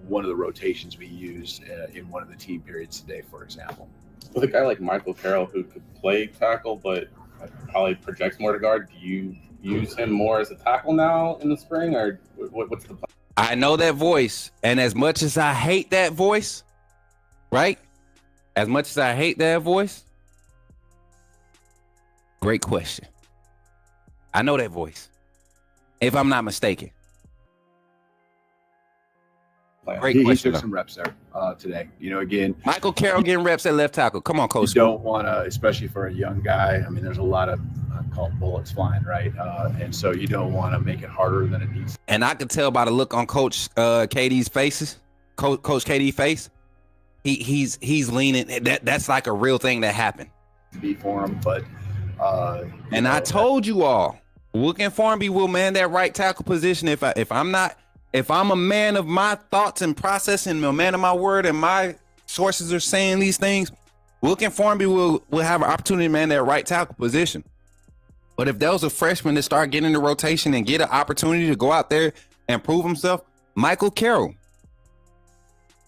one of the rotations we used in one of the team periods today, for example. With a guy like Michael Carroll who could play tackle, but probably projects more to guard, do you use him more as a tackle now in the spring, or what's the plan? I know that voice. And as much as I hate that voice, right? As much as I hate that voice, great question. I know that voice, if I'm not mistaken. Great question. He took some reps there today. Again, Michael Carroll getting reps at left tackle. Come on, Coach. You don't want to, especially for a young guy. I mean, there's a lot of called bullets flying, right? And so you don't want to make it harder than it needs. And I could tell by the look on Coach KD's faces, Coach KD face. He's leaning. That's like a real thing that happened. To be for him, but. I told you all, Wilkin Farnby will man that right tackle position. If I'm a man of my thoughts and process and a man of my word and my sources are saying these things, Wilkin Farnby will have an opportunity to man that right tackle position. But if there was a freshman to start getting the rotation and get an opportunity to go out there and prove himself, Michael Carroll.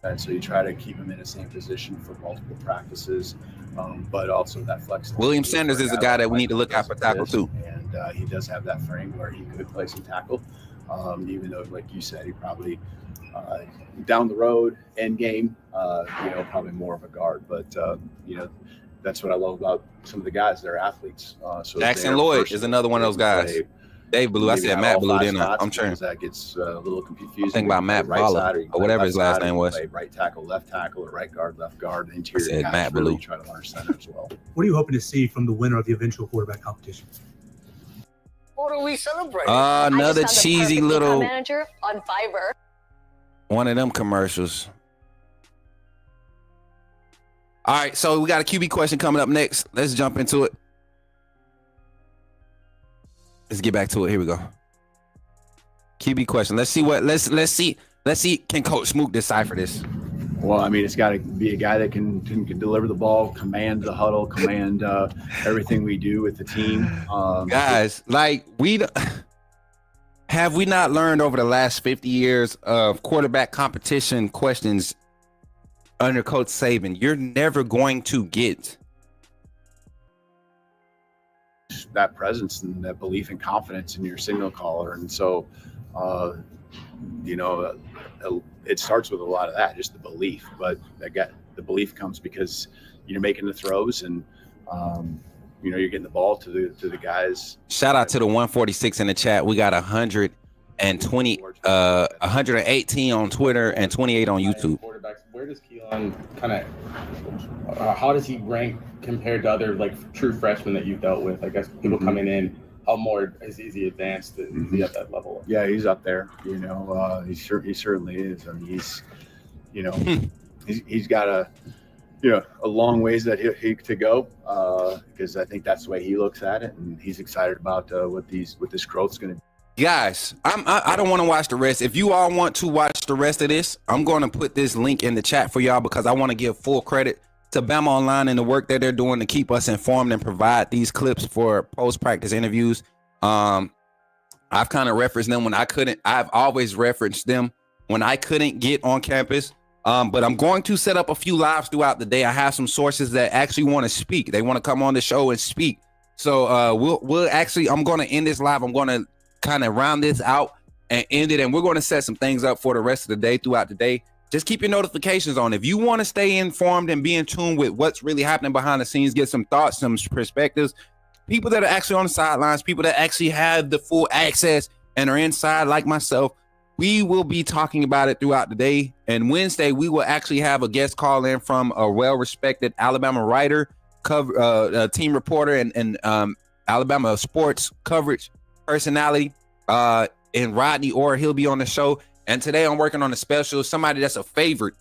And so you try to keep him in the same position for multiple practices, but also that flexibility. William Sanders is a guy that we need to look out for tackle too. And he does have that frame where he could play some tackle, even though, like you said, he probably down the road, end game, probably more of a guard. But, that's what I love about some of the guys. They're athletes. So Jackson Lloyd is another one of those guys. Dave Ballou. I said Matt Ballou, didn't I? I'm sure. That gets a little confusing. I'm thinking about Matt Ballou or whatever his last name was. Right tackle, left tackle, or right guard, left guard, interior. I said Matt Ballou. Try to learn center as well. What are you hoping to see from the winner of the eventual quarterback competition? What are we celebrating? Another cheesy little manager on Fiverr. One of them commercials. All right, so we got a QB question coming up next. Let's jump into it. Let's get back to it. Here we go. QB question. Let's see. Can Coach Smook decipher this? Well, I mean, it's got to be a guy that can deliver the ball, command the huddle, command everything we do with the team. Guys, have we not learned over the last 50 years of quarterback competition questions under Coach Saban? You're never going to get that presence and that belief and confidence in your signal caller. And so, it starts with a lot of that, just the belief. But the belief comes because you're making the throws and you're getting the ball to the guys. Shout out to the 146 in the chat. We got 118 on Twitter and 28 on YouTube. Quarterbacks, where does Keelan how does he rank compared to other true freshmen that you've dealt with? I guess people coming in, how more is he advanced? Is he at that level? Yeah, he's up there. He certainly is. I mean, he's got a long ways that he to go, because I think that's the way he looks at it, and he's excited about what this growth's going to be. Guys, I don't want to watch the rest. If you all want to watch the rest of this, I'm going to put this link in the chat for y'all because I want to give full credit to Bama Online and the work that they're doing to keep us informed and provide these clips for post-practice interviews. I've kind of referenced them when I couldn't. I've always referenced them when I couldn't get on campus. But I'm going to set up a few lives throughout the day. I have some sources that actually want to speak. They want to come on the show and speak. So we'll actually, I'm going to end this live. I'm going to kind of round this out and end it. And we're going to set some things up for the rest of the day throughout the day. Just keep your notifications on. If you want to stay informed and be in tune with what's really happening behind the scenes, get some thoughts, some perspectives, people that are actually on the sidelines, people that actually have the full access and are inside like myself, we will be talking about it throughout the day. And Wednesday, we will actually have a guest call in from a well-respected Alabama writer, team reporter, and Alabama sports coverage personality in Rodney Orr. He'll be on the show. And today I'm working on a special, somebody that's a favorite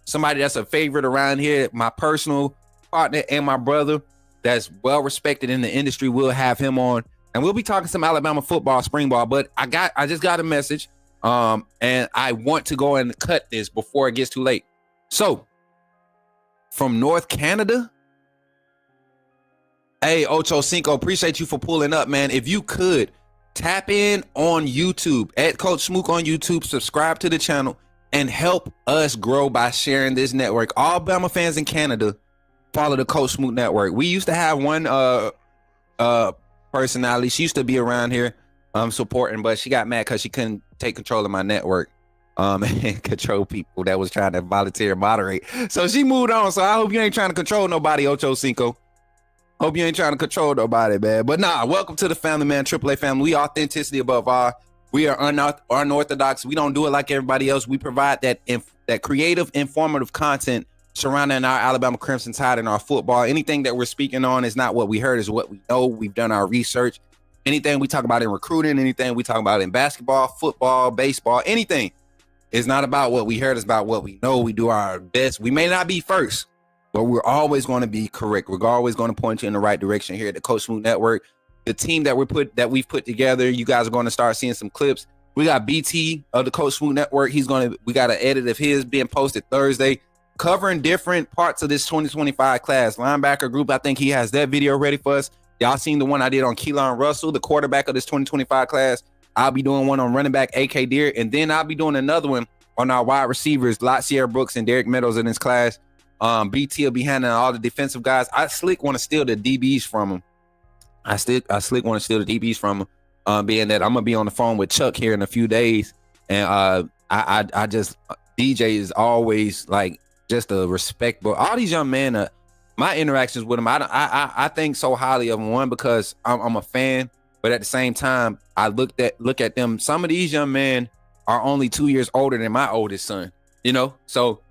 around here, my personal partner and my brother that's well-respected in the industry. We'll have him on, and we'll be talking some Alabama football, spring ball. But I just got a message, and I want to go and cut this before it gets too late. So, from North Canada, hey, Ocho Cinco, appreciate you for pulling up, man. If you could, tap in on YouTube at Coach Smook on YouTube, subscribe to the channel, and help us grow by sharing this network. All Bama fans in Canada, follow the Coach Smook network. We used to have one personality. She used to be around here supporting, but she got mad because she couldn't take control of my network and control people that was trying to volunteer and moderate. So she moved on. So I hope you ain't trying to control nobody, Ocho Cinco. Hope you ain't trying to control nobody, man. But nah, welcome to the family, man. AAA family. We authenticity above all. We are unorthodox. We don't do it like everybody else. We provide that creative, informative content surrounding our Alabama Crimson Tide and our football. Anything that we're speaking on is not what we heard, is what we know. We've done our research. Anything we talk about in recruiting, anything we talk about in basketball, football, baseball, anything is not about what we heard. It's about what we know. We do our best. We may not be first, but we're always going to be correct. We're always going to point you in the right direction here at the Coach Smook Network. The team that we've put together, you guys are going to start seeing some clips. We got BT of the Coach Smook Network. We got an edit of his being posted Thursday, covering different parts of this 2025 class. Linebacker group, I think he has that video ready for us. Y'all seen the one I did on Keelan Russell, the quarterback of this 2025 class. I'll be doing one on running back AK Deer, and then I'll be doing another one on our wide receivers, Sierra Brooks and Derek Meadows in this class. BT will be handling all the defensive guys. I slick want to steal the DBs from him. I slick want to steal the DBs from him, being that I'm gonna be on the phone with Chuck here in a few days, and I just DJ is always like just a respectable. All these young men, my interactions with them, I think so highly of them. One, because I'm a fan, but at the same time, I look at them. Some of these young men are only 2 years older than my oldest son. So.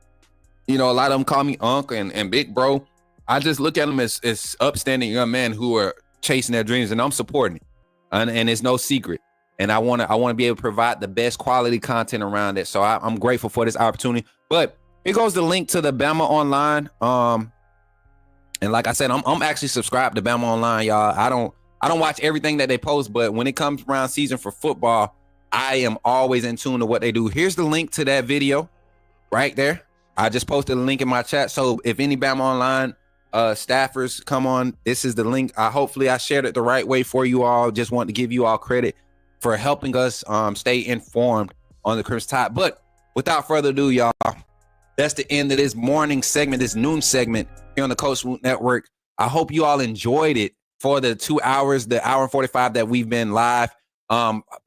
A lot of them call me Unc and Big Bro. I just look at them as upstanding young men who are chasing their dreams, and I'm supporting it. And it's no secret. And I want to be able to provide the best quality content around it. So I'm grateful for this opportunity. But here goes the link to the Bama Online. And like I said, I'm actually subscribed to Bama Online, y'all. I don't watch everything that they post, but when it comes around season for football, I am always in tune to what they do. Here's the link to that video right there. I just posted a link in my chat. So if any Bama Online staffers come on, this is the link. Hopefully I shared it the right way for you all. Just want to give you all credit for helping us stay informed on the Crimson Tide. But without further ado, y'all, that's the end of this morning segment, this noon segment here on the Coach Smook Network. I hope you all enjoyed it. for the 2 hours, the hour and 45 that we've been live.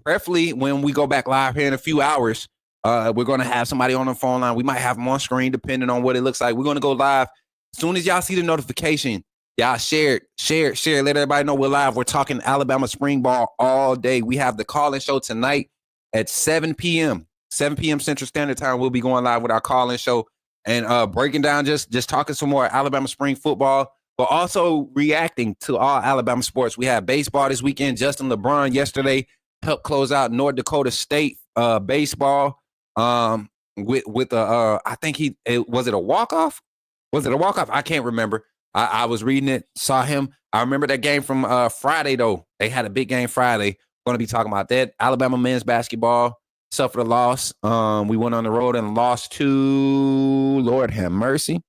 Preferably when we go back live here in a few hours, we're going to have somebody on the phone line. We might have them on screen depending on what it looks like. We're going to go live. As soon as y'all see the notification, y'all share. Let everybody know we're live. We're talking Alabama spring ball all day. We have the call-in show tonight at 7 p.m. 7 p.m. Central Standard Time. We'll be going live with our call-in show and breaking down, just talking some more Alabama spring football, but also reacting to all Alabama sports. We have baseball this weekend. Justin LeBron yesterday helped close out North Dakota State baseball with I think was it a walk-off? Was it a walk-off? I can't remember. I was reading it, saw him. I remember that game from Friday, though. They had a big game Friday. Going to be talking about that. Alabama men's basketball suffered a loss. We went on the road and lost to, Lord have mercy,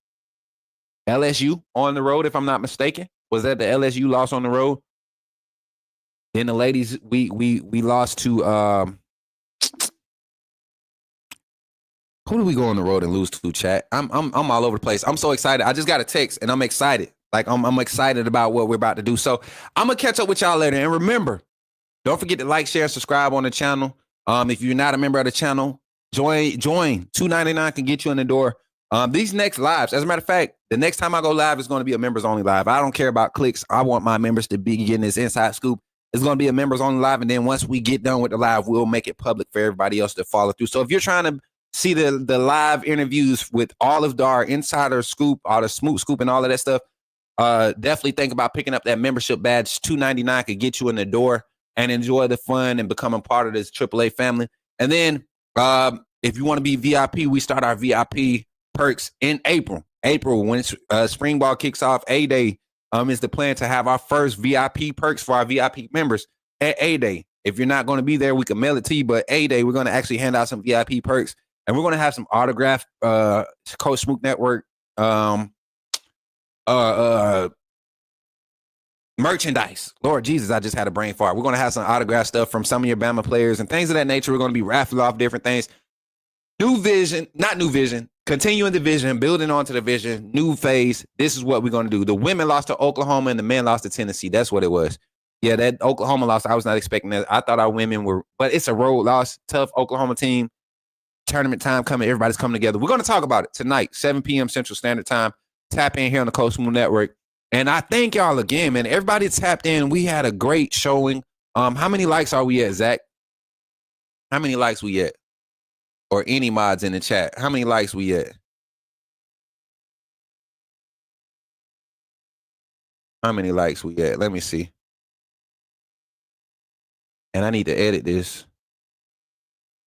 LSU on the road, if I'm not mistaken. Was that the LSU loss on the road? Then the ladies, we lost to who do we go on the road and lose to, chat? I'm all over the place. I'm so excited. I just got a text and I'm excited. Like I'm excited about what we're about to do. So I'm gonna catch up with y'all later. And remember, don't forget to like, share, and subscribe on the channel. If you're not a member of the channel, join. $2.99 can get you in the door. These next lives, as a matter of fact, the next time I go live is going to be a members only live. I don't care about clicks. I want my members to be getting this inside scoop. It's going to be a members only live. And then once we get done with the live, we'll make it public for everybody else to follow through. So if you're trying to see the live interviews with all of our insider scoop, all the Smook scoop and all of that stuff, definitely think about picking up that membership badge. $2.99 could get you in the door and enjoy the fun and becoming part of this AAA family. And then if you want to be VIP, we start our VIP perks in April. When spring ball kicks off, A-Day is the plan to have our first VIP perks for our VIP members at A-Day. If you're not going to be there, we can mail it to you. But A-Day, we're going to actually hand out some VIP perks. And we're going to have some autographed Coach Smook Network merchandise. Lord Jesus, I just had a brain fart. We're going to have some autographed stuff from some of your Bama players and things of that nature. We're going to be raffling off different things. Continuing the vision, building onto the vision, new phase. This is what we're going to do. The women lost to Oklahoma and the men lost to Tennessee. That's what it was. Yeah, that Oklahoma loss, I was not expecting that. I thought our women were, but it's a road loss. Tough Oklahoma team. Tournament time coming. Everybody's coming together. We're going to talk about it tonight, 7 p.m. Central Standard Time. Tap in here on the Coach Smook Network. And I thank y'all again, man. Everybody tapped in. We had a great showing. How many likes are we at, Zach? How many likes we at? Or any mods in the chat. How many likes we at? How many likes we at? Let me see. And I need to edit this.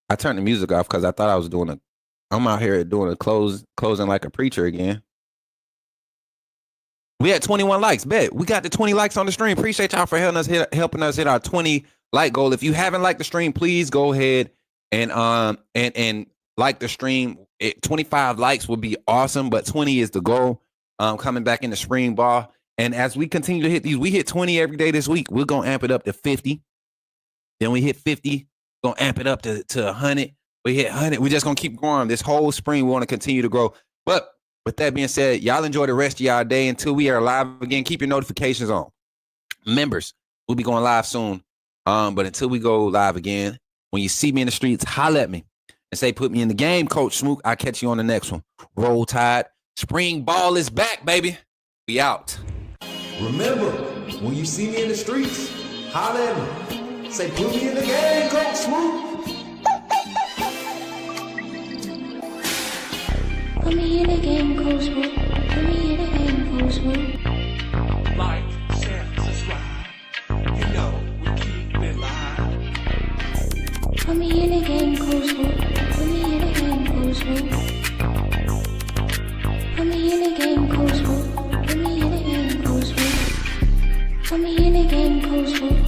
I turned the music off because I thought I was I'm out here doing a closing like a preacher again. We had 21 likes. Bet we got the 20 likes on the stream. Appreciate y'all for helping us hit our 20 like goal. If you haven't liked the stream, please go ahead and like the stream. 25 likes would be awesome, but 20 is the goal. Coming back in the spring ball, and as we continue to hit these, we hit 20 every day this week. We're gonna amp it up to 50. Then we hit 50. Gonna amp it up to 100. We hit 100. We're just gonna keep growing this whole spring. We want to continue to grow, but. With that being said, y'all enjoy the rest of y'all day until we are live again. Keep your notifications on. Members, we'll be going live soon. But until we go live again, when you see me in the streets, holla at me and say, put me in the game, Coach Smook. I'll catch you on the next one. Roll Tide. Spring ball is back, baby. We out. Remember, when you see me in the streets, holla at me. Say, put me in the game, Coach Smook. Put me in the game, Coach Smook. Put me in the game, Coach Smook. Like, share, subscribe. You know we keep it live. Put me in the game, Coach Smook. Put me in the game, Coach Smook. Put me in the game, Coach Smook. Put me in the game, Coach Smook. Put me in the game, Coach Smook.